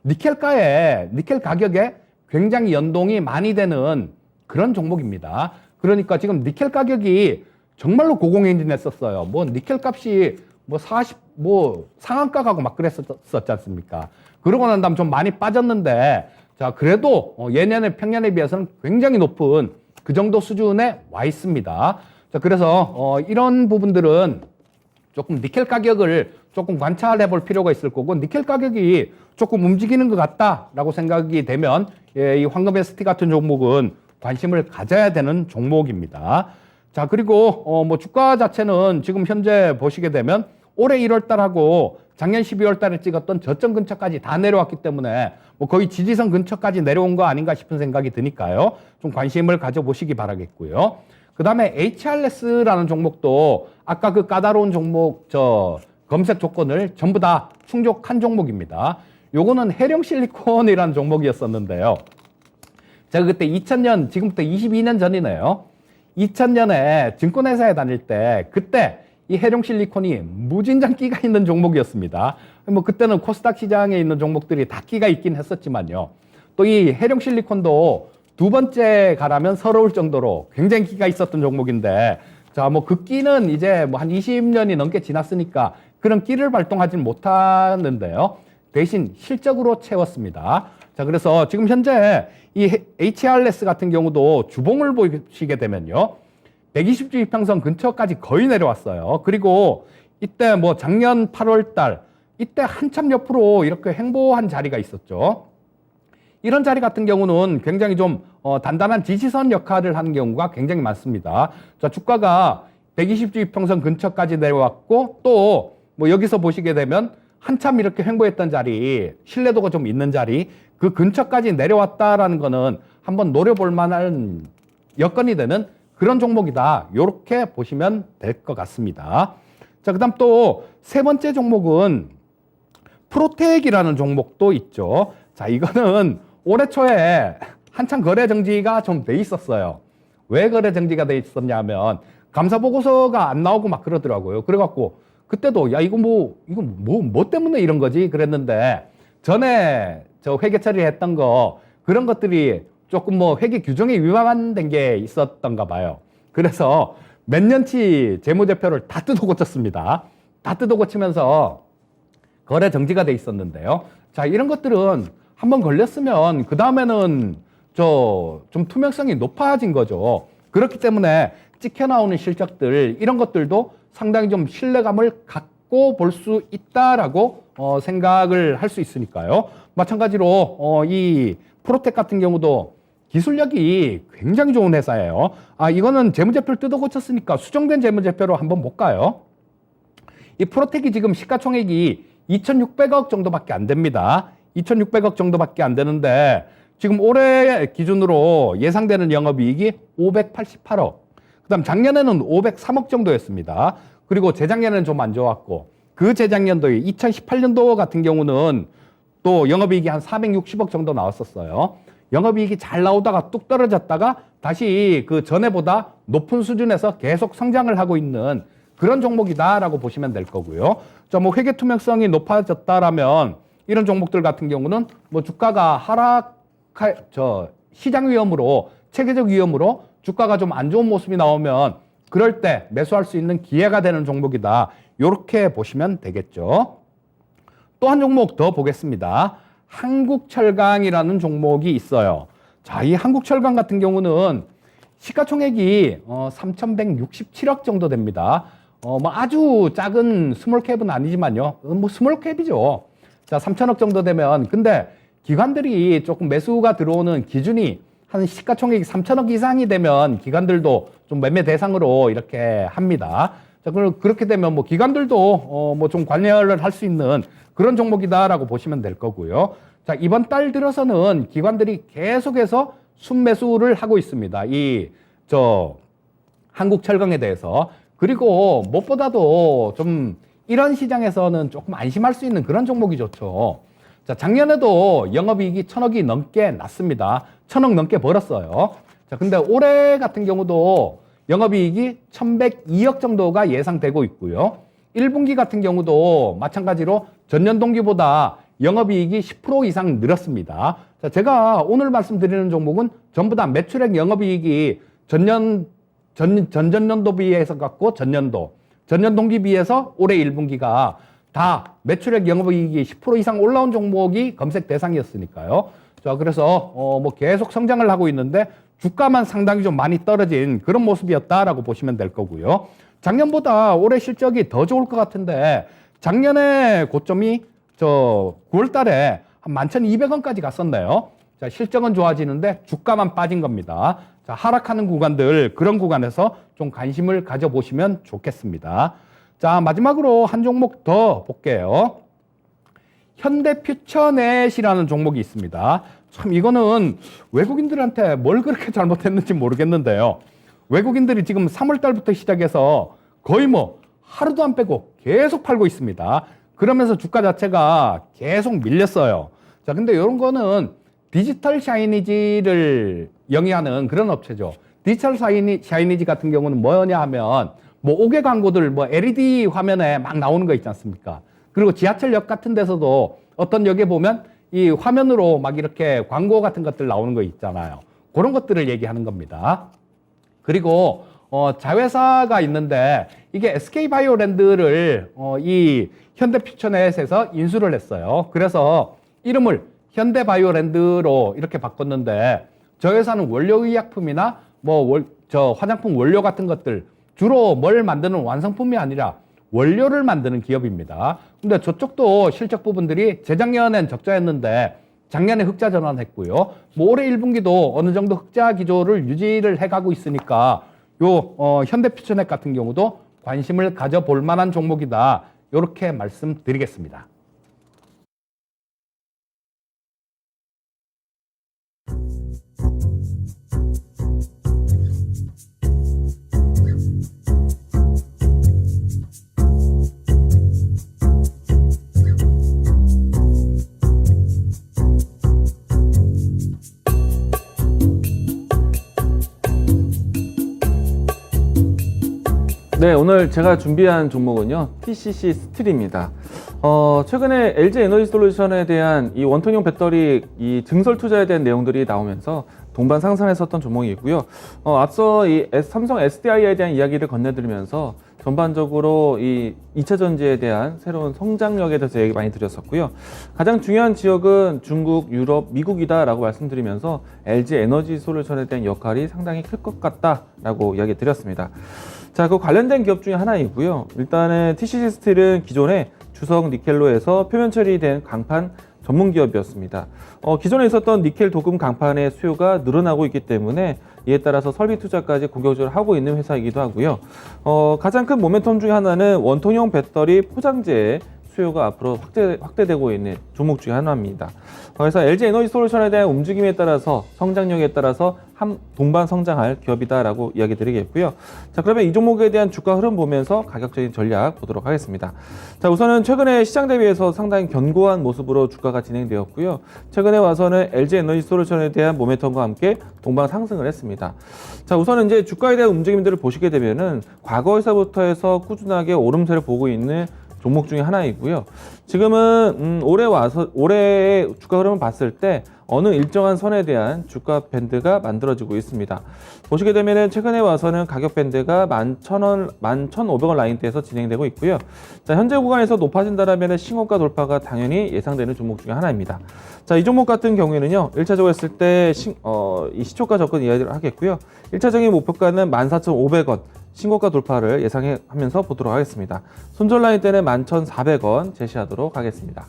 니켈 가격에 굉장히 연동이 많이 되는 그런 종목입니다. 그러니까 지금 니켈 가격이 정말로 고공행진했었어요. 뭐 니켈 값이 상한가 가고 막 그랬었지 않습니까? 그러고 난 다음 좀 많이 빠졌는데, 자, 그래도 예년의 평년에 비해서는 굉장히 높은 그 정도 수준에 와 있습니다. 자, 그래서 이런 부분들은 조금 니켈 가격을 조금 관찰해 볼 필요가 있을 거고, 니켈 가격이 조금 움직이는 것 같다라고 생각이 되면 이 황금 ST 같은 종목은 관심을 가져야 되는 종목입니다. 자, 그리고 뭐 주가 자체는 지금 현재 보시게 되면 올해 1월 달하고 작년 12월 달에 찍었던 저점 근처까지 다 내려왔기 때문에 뭐 거의 지지선 근처까지 내려온 거 아닌가 싶은 생각이 드니까요. 좀 관심을 가져보시기 바라겠고요. 그 다음에 HRS라는 종목도 아까 그 까다로운 종목 검색 조건을 전부 다 충족한 종목입니다. 요거는 해령 실리콘이라는 종목이었었는데요. 제가 그때 2000년, 지금부터 22년 전이네요. 2000년에 증권회사에 다닐 때 그때 이 해령 실리콘이 무진장 끼가 있는 종목이었습니다. 뭐 그때는 코스닥 시장에 있는 종목들이 다 끼가 있긴 했었지만요. 또 이 해령 실리콘도 두 번째 가라면 서러울 정도로 굉장히 끼가 있었던 종목인데, 자, 뭐 그 끼는 이제 뭐 한 20년이 넘게 지났으니까 그런 끼를 발동하지는 못하는데요. 대신 실적으로 채웠습니다. 자, 그래서 지금 현재 이 HRS 같은 경우도 주봉을 보시게 되면요. 120주 이평선 근처까지 거의 내려왔어요. 그리고 이때 뭐 작년 8월 달 이때 한참 옆으로 이렇게 횡보한 자리가 있었죠. 이런 자리 같은 경우는 굉장히 좀 단단한 지지선 역할을 하는 경우가 굉장히 많습니다. 자, 주가가 120주 이평선 근처까지 내려왔고 또 뭐 여기서 보시게 되면 한참 이렇게 횡보했던 자리, 신뢰도가 좀 있는 자리, 그 근처까지 내려왔다라는 거는 한번 노려볼 만한 여건이 되는 그런 종목이다. 이렇게 보시면 될 것 같습니다. 자, 그다음 또 세 번째 종목은 프로텍이라는 종목도 있죠. 자, 이거는 올해 초에 한참 거래 정지가 좀 돼 있었어요. 왜 거래 정지가 돼 있었냐면 감사 보고서가 안 나오고 막 그러더라고요. 그래갖고 그때도 야 이거 뭐 때문에 이런 거지 그랬는데, 전에 저 회계 처리했던 거 그런 것들이 조금 뭐 회계 규정에 위반된 게 있었던가 봐요. 그래서 몇 년치 재무제표를 다 뜯어 고쳤습니다. 다 뜯어 고치면서 거래 정지가 돼 있었는데요. 자, 이런 것들은 한번 걸렸으면 그 다음에는 좀 투명성이 높아진 거죠. 그렇기 때문에 찍혀 나오는 실적들 이런 것들도 상당히 좀 신뢰감을 갖고 볼 수 있다라고 생각을 할 수 있으니까요. 마찬가지로 이 프로텍 같은 경우도 기술력이 굉장히 좋은 회사예요. 이거는 재무제표를 뜯어 고쳤으니까 수정된 재무제표로 한번 볼까요? 이 프로텍이 지금 시가총액이 2,600억 정도밖에 안 됩니다. 2,600억 정도밖에 안 되는데 지금 올해 기준으로 예상되는 영업이익이 588억. 그다음 작년에는 503억 정도였습니다. 그리고 재작년에는 좀 안 좋았고 그 재작년도에 2018년도 같은 경우는 또 영업이익이 한 460억 정도 나왔었어요. 영업이익이 잘 나오다가 뚝 떨어졌다가 다시 그 전에보다 높은 수준에서 계속 성장을 하고 있는 그런 종목이다라고 보시면 될 거고요. 뭐 회계 투명성이 높아졌다라면 이런 종목들 같은 경우는 뭐 주가가 시장 위험으로 체계적 위험으로 주가가 좀 안 좋은 모습이 나오면 그럴 때 매수할 수 있는 기회가 되는 종목이다. 이렇게 보시면 되겠죠. 또 한 종목 더 보겠습니다. 한국철강이라는 종목이 있어요. 자, 이 한국철강 같은 경우는 시가총액이 3,167억 정도 됩니다. 뭐 아주 작은 스몰캡은 아니지만요. 뭐 스몰캡이죠. 자, 3,000억 정도 되면 근데 기관들이 조금 매수가 들어오는 기준이 한 시가총액이 3,000억 이상이 되면 기관들도 좀 매매 대상으로 이렇게 합니다. 자, 그렇게 되면 뭐 기관들도 뭐 좀 관여를 할 수 있는 그런 종목이다라고 보시면 될 거고요. 자, 이번 달 들어서는 기관들이 계속해서 순매수를 하고 있습니다. 한국철강에 대해서. 그리고 무엇보다도 좀 이런 시장에서는 조금 안심할 수 있는 그런 종목이 좋죠. 자, 작년에도 영업이익이 1,000억이 넘게 났습니다. 1,000억 넘게 벌었어요. 자, 근데 올해 같은 경우도 영업이익이 1,102억 정도가 예상되고 있고요. 1분기 같은 경우도 마찬가지로 전년 동기보다 영업이익이 10% 이상 늘었습니다. 자, 제가 오늘 말씀드리는 종목은 전부 다 매출액 영업이익이 전전년도 비해서 갖고 전년 동기 비해서 올해 1분기가 다 매출액 영업이익이 10% 이상 올라온 종목이 검색 대상이었으니까요. 자, 그래서 뭐 계속 성장을 하고 있는데 주가만 상당히 좀 많이 떨어진 그런 모습이었다라고 보시면 될 거고요. 작년보다 올해 실적이 더 좋을 것 같은데 작년에 고점이 9월 달에 한 11,200원까지 갔었네요. 자, 실적은 좋아지는데 주가만 빠진 겁니다. 자, 하락하는 구간들, 그런 구간에서 좀 관심을 가져보시면 좋겠습니다. 자, 마지막으로 한 종목 더 볼게요. 현대퓨처넷이라는 종목이 있습니다. 참 이거는 외국인들한테 뭘 그렇게 잘못했는지 모르겠는데요. 외국인들이 지금 3월 달부터 시작해서 거의 뭐 하루도 안 빼고 계속 팔고 있습니다. 그러면서 주가 자체가 계속 밀렸어요. 자, 근데 이런 거는 디지털 샤이니지를 영위하는 그런 업체죠. 디지털 샤이니지 같은 경우는 뭐냐 하면 뭐 5개 광고들 뭐 LED 화면에 막 나오는 거 있지 않습니까? 그리고 지하철역 같은 데서도 어떤 역에 보면 이 화면으로 막 이렇게 광고 같은 것들 나오는 거 있잖아요. 그런 것들을 얘기하는 겁니다. 그리고 자회사가 있는데 이게 SK바이오랜드를 이 현대퓨처넷에서 인수를 했어요. 그래서 이름을 현대바이오랜드로 이렇게 바꿨는데 저 회사는 원료의약품이나 뭐 화장품 원료 같은 것들 주로 뭘 만드는 완성품이 아니라 원료를 만드는 기업입니다. 근데 저쪽도 실적 부분들이 재작년엔 적자였는데 작년에 흑자 전환했고요. 뭐 올해 1분기도 어느 정도 흑자 기조를 유지를 해가고 있으니까 현대퓨처넷 같은 경우도 관심을 가져볼 만한 종목이다. 이렇게 말씀드리겠습니다. 네, 오늘 제가 준비한 종목은요, TCC 스틸입니다. 최근에 LG 에너지 솔루션에 대한 이 원통형 배터리 이 증설 투자에 대한 내용들이 나오면서 동반 상승했었던 종목이고요. 앞서 이 삼성 SDI에 대한 이야기를 건네드리면서 전반적으로 이 2차 전지에 대한 새로운 성장력에 대해서 얘기 많이 드렸었고요. 가장 중요한 지역은 중국, 유럽, 미국이다라고 말씀드리면서 LG 에너지 솔루션에 대한 역할이 상당히 클 것 같다라고 이야기 드렸습니다. 자, 그 관련된 기업 중에 하나이고요. 일단은 TCC 스틸은 기존에 주성 니켈로 해서 표면 처리된 강판 전문 기업이었습니다. 기존에 있었던 니켈 도금 강판의 수요가 늘어나고 있기 때문에 이에 따라서 설비 투자까지 공격적으로 하고 있는 회사이기도 하고요. 가장 큰 모멘텀 중에 하나는 원통형 배터리 포장재의 수요가 앞으로 확대되고 있는 종목 중에 하나입니다. 그래서 LG 에너지 솔루션에 대한 움직임에 따라서 성장력에 따라서 동반 성장할 기업이다라고 이야기 드리겠고요. 자, 그러면 이 종목에 대한 주가 흐름 보면서 가격적인 전략 보도록 하겠습니다. 자, 우선은 최근에 시장 대비해서 상당히 견고한 모습으로 주가가 진행되었고요. 최근에 와서는 LG 에너지 솔루션에 대한 모멘텀과 함께 동반 상승을 했습니다. 자, 우선은 이제 주가에 대한 움직임들을 보시게 되면은 과거에서부터 해서 꾸준하게 오름세를 보고 있는 종목 중에 하나이고요. 지금은 올해의 주가 흐름을 봤을 때 어느 일정한 선에 대한 주가 밴드가 만들어지고 있습니다. 보시게 되면은 최근에 와서는 가격 밴드가 11,000원, 11,500원 라인대에서 진행되고 있고요. 자, 현재 구간에서 높아진다라면 신고가 돌파가 당연히 예상되는 종목 중에 하나입니다. 자, 이 종목 같은 경우에는요, 1차적으로 했을 때 이 시초가 접근 이야기를 하겠고요. 1차적인 목표가는 14,500원. 신고가 돌파를 예상하면서 보도록 하겠습니다. 손절 라인 때는 11,400원 제시하도록 하겠습니다.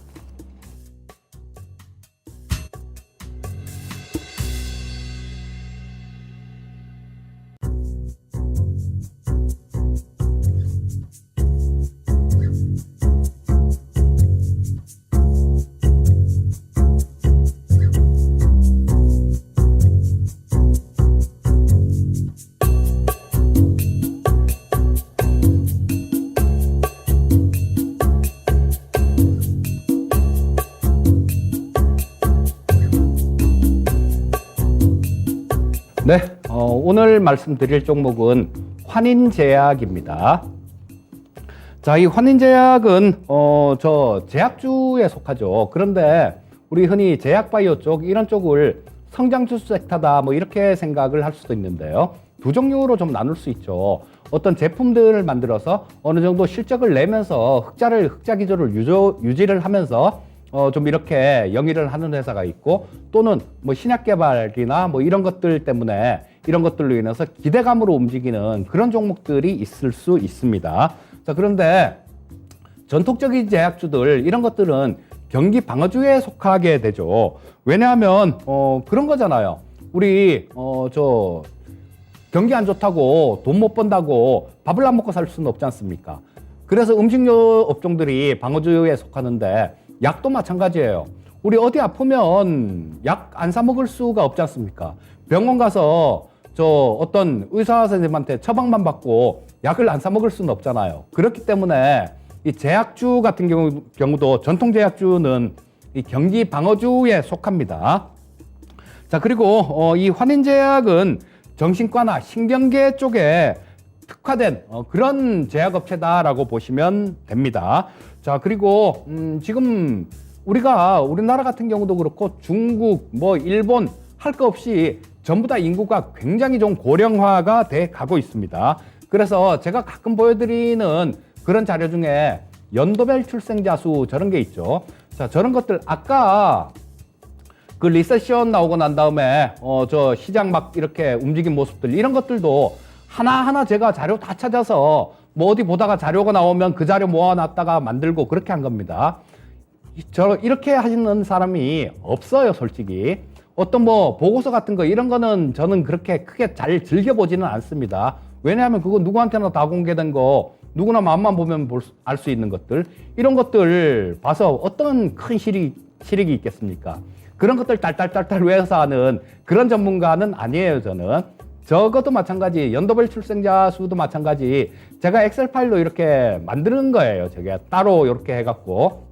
네, 오늘 말씀드릴 종목은 환인제약입니다. 자, 이 환인제약은 저 제약주에 속하죠. 그런데 우리 흔히 제약바이오 쪽 이런 쪽을 성장주 섹터다 뭐 이렇게 생각을 할 수도 있는데요. 두 종류로 좀 나눌 수 있죠. 어떤 제품들을 만들어서 어느 정도 실적을 내면서 흑자 기조를 유지를 하면서 좀 이렇게 영위를 하는 회사가 있고, 또는 뭐 신약 개발이나 뭐 이런 것들 때문에 이런 것들로 인해서 기대감으로 움직이는 그런 종목들이 있을 수 있습니다. 자, 그런데 전통적인 제약주들 이런 것들은 경기 방어주에 속하게 되죠. 왜냐하면 그런 거잖아요. 우리 저 경기 안 좋다고 돈 못 번다고 밥을 안 먹고 살 수는 없지 않습니까? 그래서 음식료 업종들이 방어주에 속하는데, 약도 마찬가지예요. 우리 어디 아프면 약 안 사 먹을 수가 없지 않습니까? 병원 가서 저 어떤 의사 선생님한테 처방만 받고 약을 안 사 먹을 수는 없잖아요. 그렇기 때문에 이 제약주 같은 경우도 전통 제약주는 이 경기 방어주에 속합니다. 자, 그리고 이 환인제약은 정신과나 신경계 쪽에 특화된 그런 제약업체다라고 보시면 됩니다. 자, 그리고 지금 우리나라 같은 경우도 그렇고 중국, 뭐 일본 할 거 없이 전부 다 인구가 굉장히 좀 고령화가 돼 가고 있습니다. 그래서 제가 가끔 보여드리는 그런 자료 중에 연도별 출생자 수 저런 게 있죠. 자, 저런 것들 아까 그 리세션 나오고 난 다음에 저 시장 막 이렇게 움직인 모습들 이런 것들도 하나하나 제가 자료 다 찾아서 뭐 어디 보다가 자료가 나오면 그 자료 모아놨다가 만들고 그렇게 한 겁니다. 이렇게 하시는 사람이 없어요, 솔직히. 어떤 뭐 보고서 같은 거 이런 거는 저는 그렇게 크게 잘 즐겨보지는 않습니다. 왜냐하면 그거 누구한테나 다 공개된 거, 누구나 마음만 보면 알 수 있는 것들, 이런 것들 봐서 어떤 큰 실익이 있겠습니까? 그런 것들 딸딸딸딸 외워서 하는 그런 전문가는 아니에요, 저는. 저것도 마찬가지, 연도별 출생자 수도 마찬가지, 제가 엑셀 파일로 이렇게 만드는 거예요. 저게 따로 이렇게 해갖고.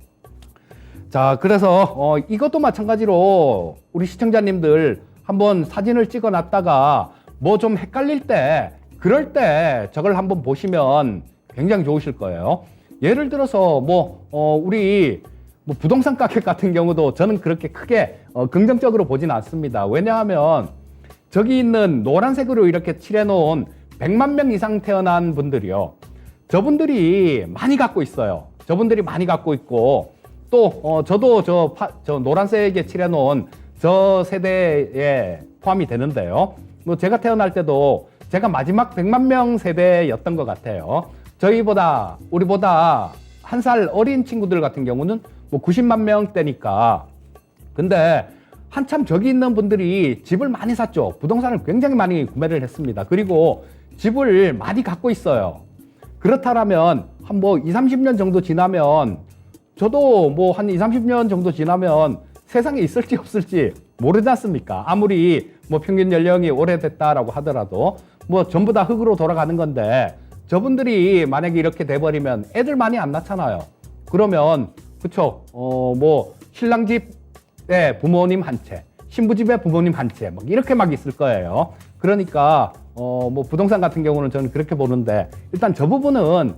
자, 그래서 이것도 마찬가지로 우리 시청자님들 한번 사진을 찍어 놨다가 뭐 좀 헷갈릴 때, 그럴 때 저걸 한번 보시면 굉장히 좋으실 거예요. 예를 들어서 우리 부동산 가격 같은 경우도 저는 그렇게 크게 긍정적으로 보진 않습니다. 왜냐하면 저기 있는 노란색으로 이렇게 칠해 놓은 100만 명 이상 태어난 분들이요, 저분들이 많이 갖고 있어요. 저분들이 많이 갖고 있고 또 저도 저 노란색에 칠해놓은 저 세대에 포함이 되는데요. 뭐 제가 태어날 때도 제가 마지막 100만 명 세대였던 것 같아요. 우리보다 한 살 어린 친구들 같은 경우는 뭐 90만 명대니까. 근데 한참 저기 있는 분들이 집을 많이 샀죠. 부동산을 굉장히 많이 구매를 했습니다. 그리고 집을 많이 갖고 있어요. 그렇다면 한 뭐 20, 30년 정도 지나면 저도 뭐 한 20, 30년 정도 지나면 세상에 있을지 없을지 모르지 않습니까? 아무리 뭐 평균 연령이 오래됐다라고 하더라도 뭐 전부 다 흙으로 돌아가는 건데 저분들이 만약에 이렇게 돼버리면 애들 많이 안 낳잖아요. 그러면 그쵸? 뭐 신랑 집에 부모님 한 채, 신부 집에 부모님 한 채, 막 이렇게 막 있을 거예요. 그러니까 뭐 부동산 같은 경우는 저는 그렇게 보는데 일단 저 부분은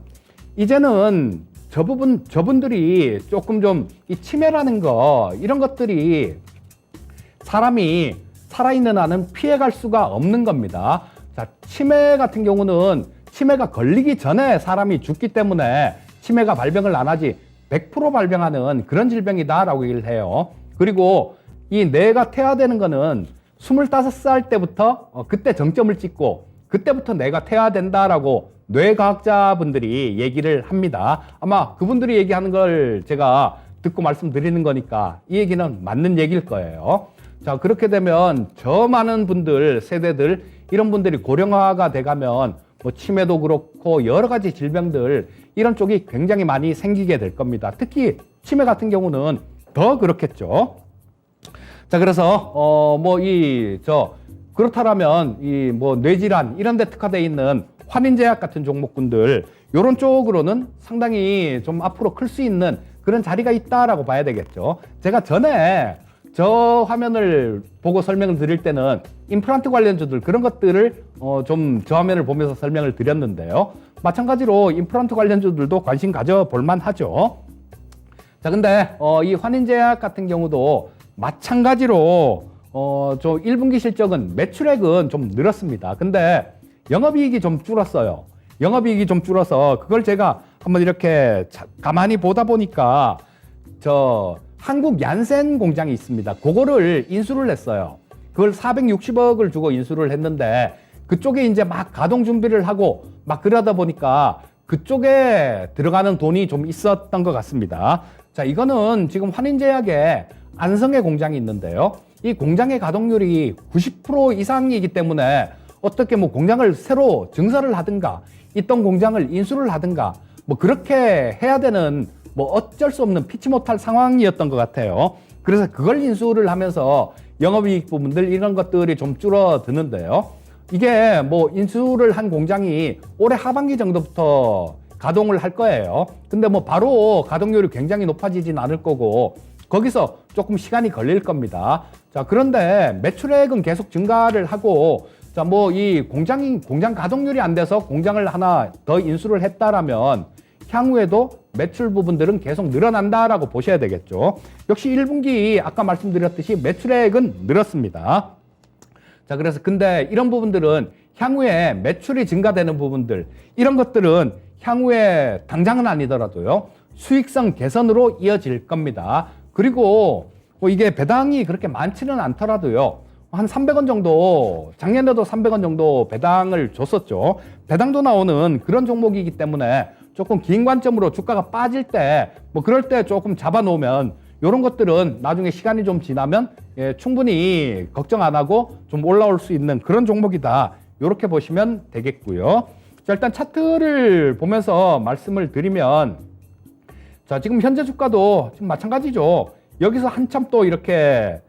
이제는 저분들이 조금 좀 이 치매라는 거 이런 것들이 사람이 살아있는 한은 피해갈 수가 없는 겁니다. 자, 치매 같은 경우는 치매가 걸리기 전에 사람이 죽기 때문에 치매가 발병을 안 하지 100% 발병하는 그런 질병이다라고 얘기를 해요. 그리고 이 뇌가 퇴화되는 거는 25살 때부터 그때 정점을 찍고 그때부터 뇌가 퇴화된다라고 뇌과학자분들이 얘기를 합니다. 아마 그분들이 얘기하는 걸 제가 듣고 말씀드리는 거니까 이 얘기는 맞는 얘기일 거예요. 자, 그렇게 되면 저 많은 분들, 세대들, 이런 분들이 고령화가 돼가면 뭐 치매도 그렇고 여러 가지 질병들 이런 쪽이 굉장히 많이 생기게 될 겁니다. 특히 치매 같은 경우는 더 그렇겠죠. 자, 그래서 그렇다면 이 뭐 뇌질환 이런 데 특화되어 있는 환인제약 같은 종목군들 이런 쪽으로는 상당히 좀 앞으로 클 수 있는 그런 자리가 있다라고 봐야 되겠죠. 제가 전에 저 화면을 보고 설명을 드릴 때는 임플란트 관련주들 그런 것들을 좀 저 화면을 보면서 설명을 드렸는데요. 마찬가지로 임플란트 관련주들도 관심 가져볼 만하죠. 자, 근데 이 환인제약 같은 경우도 마찬가지로 좀 1분기 실적은 매출액은 좀 늘었습니다. 근데 영업이익이 좀 줄었어요. 영업이익이 좀 줄어서 그걸 제가 한번 이렇게 가만히 보다 보니까 저 한국 얀센 공장이 있습니다. 그거를 인수를 했어요. 그걸 460억을 주고 인수를 했는데 그쪽에 이제 막 가동 준비를 하고 막 그러다 보니까 그쪽에 들어가는 돈이 좀 있었던 것 같습니다. 자, 이거는 지금 환인제약에 안성에 공장이 있는데요. 이 공장의 가동률이 90% 이상이기 때문에 어떻게 뭐 공장을 새로 증설을 하든가 있던 공장을 인수를 하든가 뭐 그렇게 해야 되는 뭐 어쩔 수 없는 피치 못할 상황이었던 것 같아요. 그래서 그걸 인수를 하면서 영업이익 부분들 이런 것들이 좀 줄어드는데요. 이게 뭐 인수를 한 공장이 올해 하반기 정도부터 가동을 할 거예요. 근데 뭐 바로 가동률이 굉장히 높아지진 않을 거고 거기서 조금 시간이 걸릴 겁니다. 자, 그런데 매출액은 계속 증가를 하고 자, 뭐 이 공장 가동률이 안 돼서 공장을 하나 더 인수를 했다라면 향후에도 매출 부분들은 계속 늘어난다라고 보셔야 되겠죠. 역시 1분기 아까 말씀드렸듯이 매출액은 늘었습니다. 자, 그래서 근데 이런 부분들은 향후에 매출이 증가되는 부분들 이런 것들은 향후에 당장은 아니더라도요 수익성 개선으로 이어질 겁니다. 그리고 뭐 이게 배당이 그렇게 많지는 않더라도요 한 300원 정도 작년에도 300원 정도 배당을 줬었죠. 배당도 나오는 그런 종목이기 때문에 조금 긴 관점으로 주가가 빠질 때 뭐 그럴 때 조금 잡아 놓으면 이런 것들은 나중에 시간이 좀 지나면 충분히 걱정 안 하고 좀 올라올 수 있는 그런 종목이다. 이렇게 보시면 되겠고요. 자, 일단 차트를 보면서 말씀을 드리면 자, 지금 현재 주가도 지금 마찬가지죠. 여기서 한참 또 이렇게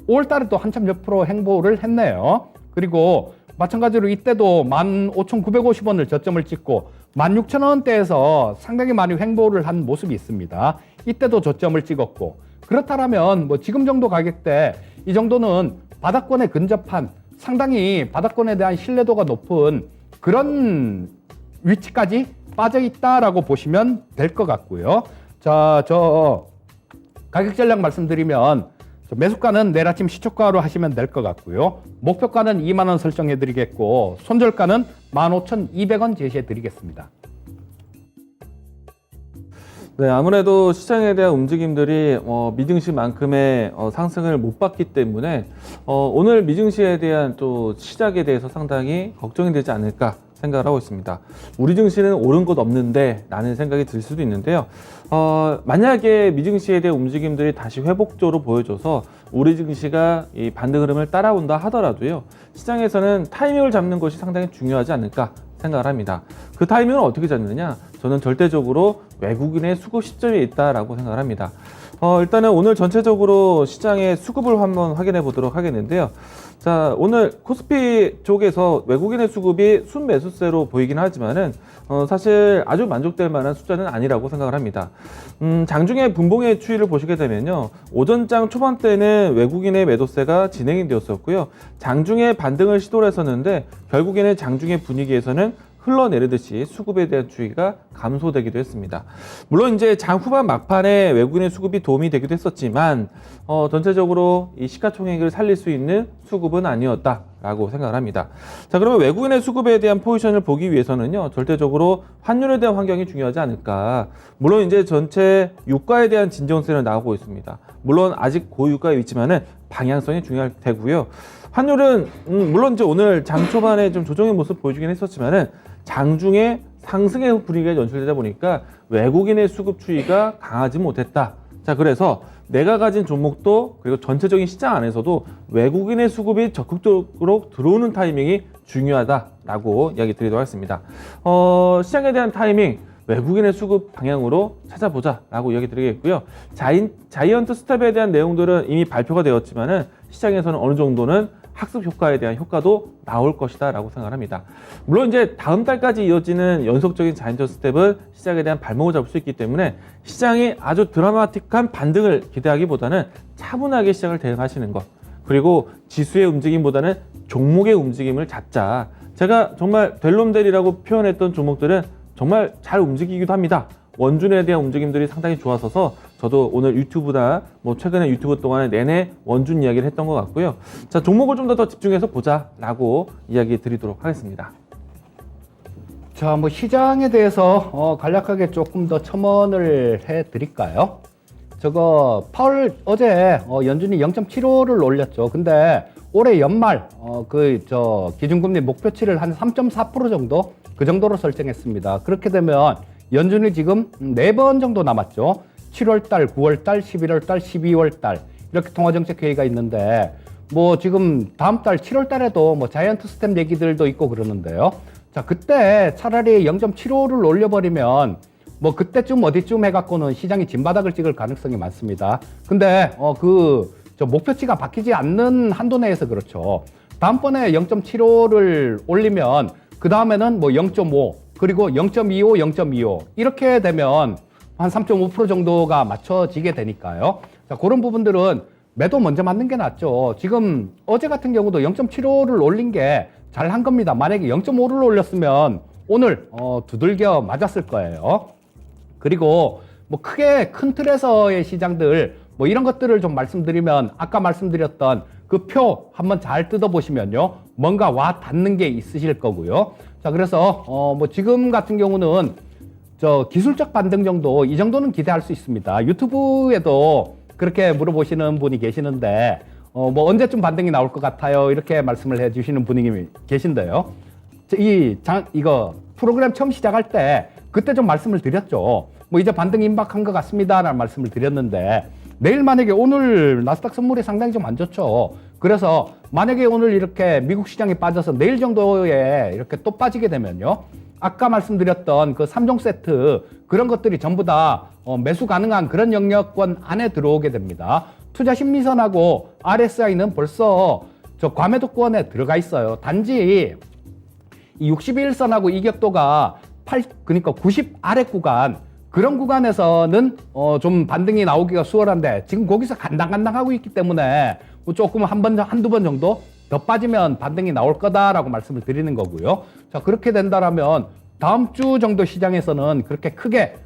5월달에 또 한참 옆으로 행보를 했네요. 그리고 마찬가지로 이때도 15,950원을 저점을 찍고 16,000원대에서 상당히 많이 횡보를 한 모습이 있습니다. 이때도 저점을 찍었고 그렇다면 뭐 지금 정도 가격대 이 정도는 바닥권에 근접한 상당히 바닥권에 대한 신뢰도가 높은 그런 위치까지 빠져 있다라고 보시면 될 것 같고요. 자, 저 가격 전략 말씀드리면 매수가는 내일 아침 시초가로 하시면 될 것 같고요. 목표가는 2만 원 설정해 드리겠고 손절가는 15,200원 제시해 드리겠습니다. 네, 아무래도 시장에 대한 움직임들이 미증시만큼의 상승을 못 봤기 때문에 오늘 미증시에 대한 또 시작에 대해서 상당히 걱정이 되지 않을까 생각을 하고 있습니다. 우리 증시는 오른 곳 없는데 라는 생각이 들 수도 있는데요. 만약에 미증시에 대한 움직임들이 다시 회복적으로 보여줘서 우리 증시가 이 반등 흐름을 따라온다 하더라도요. 시장에서는 타이밍을 잡는 것이 상당히 중요하지 않을까 생각을 합니다. 그 타이밍을 어떻게 잡느냐? 저는 절대적으로 외국인의 수급 시점에 있다라고 생각을 합니다. 일단은 오늘 전체적으로 시장의 수급을 한번 확인해 보도록 하겠는데요. 자, 오늘 코스피 쪽에서 외국인의 수급이 순매수세로 보이긴 하지만은 사실 아주 만족될 만한 숫자는 아니라고 생각을 합니다. 장중에 분봉의 추이를 보시게 되면요. 오전장 초반 때는 외국인의 매도세가 진행이 되었었고요. 장중에 반등을 시도를 했었는데 결국에는 장중의 분위기에서는 흘러내리듯이 수급에 대한 추이가 감소되기도 했습니다. 물론 이제 장 후반 막판에 외국인의 수급이 도움이 되기도 했었지만 전체적으로 이 시가총액을 살릴 수 있는 수급은 아니었다라고 생각을 합니다. 자, 그러면 외국인의 수급에 대한 포지션을 보기 위해서는요, 절대적으로 환율에 대한 환경이 중요하지 않을까. 물론 이제 전체 유가에 대한 진정세는 나오고 있습니다. 물론 아직 고유가에 있지만은 방향성이 중요할 테고요. 환율은 물론 이제 오늘 장 초반에 좀 조정의 모습 보여주긴 했었지만은 장중에 상승의 분위기가 연출되다 보니까 외국인의 수급 추이가 강하지 못했다. 자, 그래서 내가 가진 종목도 그리고 전체적인 시장 안에서도 외국인의 수급이 적극적으로 들어오는 타이밍이 중요하다라고 이야기 드리도록 하겠습니다. 시장에 대한 타이밍 외국인의 수급 방향으로 찾아보자라고 이야기 드리겠고요. 자이언트 스텝에 대한 내용들은 이미 발표가 되었지만은 시장에서는 어느 정도는 학습 효과에 대한 효과도 나올 것이다 라고 생각을 합니다. 물론 이제 다음 달까지 이어지는 연속적인 자이언트 스텝은 시장에 대한 발목을 잡을 수 있기 때문에 시장이 아주 드라마틱한 반등을 기대하기보다는 차분하게 시장을 대응하시는 것, 그리고 지수의 움직임보다는 종목의 움직임을 잡자. 제가 정말 델롬델이라고 표현했던 종목들은 정말 잘 움직이기도 합니다. 원준에 대한 움직임들이 상당히 좋았어서 저도 오늘 유튜브나 최근에 유튜브 동안에 내내 원준 이야기를 했던 것 같고요. 자, 종목을 좀 더 집중해서 보자라고 이야기 드리도록 하겠습니다. 자, 시장에 대해서 간략하게 조금 더 첨언을 해 드릴까요? 파월 어제 연준이 0.75를 올렸죠. 근데 올해 연말 기준금리 목표치를 한 3.4% 정도 그 정도로 설정했습니다. 그렇게 되면 연준이 지금 4번 정도 남았죠. 7월달, 9월달, 11월달, 12월달 이렇게 통화정책회의가 있는데 지금 다음 달 7월달에도 자이언트 스텝 얘기들도 있고 그러는데요. 자, 그때 차라리 0.75를 올려버리면 그때쯤 어디쯤 해갖고는 시장이 진바닥을 찍을 가능성이 많습니다. 근데 목표치가 바뀌지 않는 한도 내에서 그렇죠. 다음번에 0.75를 올리면 그 다음에는 0.5 그리고 0.25, 0.25 이렇게 되면 한 3.5% 정도가 맞춰지게 되니까요. 자, 그런 부분들은 매도 먼저 맞는 게 낫죠. 지금 어제 같은 경우도 0.75를 올린 게 잘한 겁니다. 만약에 0.5를 올렸으면 오늘 두들겨 맞았을 거예요. 그리고 크게 큰 틀에서의 시장들 이런 것들을 좀 말씀드리면 아까 말씀드렸던 그 표 한번 잘 뜯어보시면요. 뭔가 와 닿는 게 있으실 거고요. 자, 그래서 지금 같은 경우는 기술적 반등 정도 이 정도는 기대할 수 있습니다. 유튜브에도 그렇게 물어보시는 분이 계시는데 언제쯤 반등이 나올 것 같아요? 이렇게 말씀을 해주시는 분이 계신데요. 이거 프로그램 처음 시작할 때 그때 좀 말씀을 드렸죠. 이제 반등 임박한 것 같습니다 라는 말씀을 드렸는데 내일 만약에 오늘 나스닥 선물이 상당히 좀 안 좋죠. 그래서 만약에 오늘 이렇게 미국 시장이 빠져서 내일 정도에 이렇게 또 빠지게 되면요. 아까 말씀드렸던 그 3종 세트 그런 것들이 전부 다 매수 가능한 그런 영역권 안에 들어오게 됩니다. 투자 심리선하고 RSI는 벌써 과매도권에 들어가 있어요. 단지 이 61선하고 이격도가 그러니까 90 아래 구간 그런 구간에서는 좀 반등이 나오기가 수월한데 지금 거기서 간당간당하고 있기 때문에 조금 한두 번 정도 더 빠지면 반등이 나올 거다라고 말씀을 드리는 거고요. 자, 그렇게 된다라면 다음 주 정도 시장에서는 그렇게 크게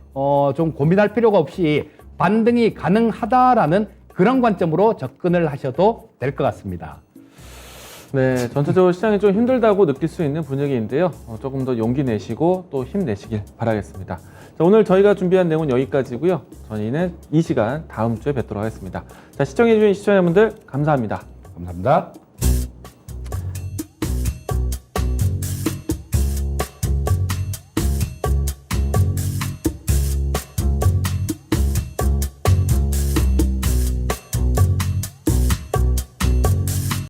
좀 고민할 필요가 없이 반등이 가능하다라는 그런 관점으로 접근을 하셔도 될 것 같습니다. 네, 전체적으로 시장이 좀 힘들다고 느낄 수 있는 분위기인데요. 조금 더 용기 내시고 또 힘내시길 바라겠습니다. 자, 오늘 저희가 준비한 내용은 여기까지고요. 저희는 이 시간 다음 주에 뵙도록 하겠습니다. 자, 시청해주신 시청자분들 감사합니다. 감사합니다.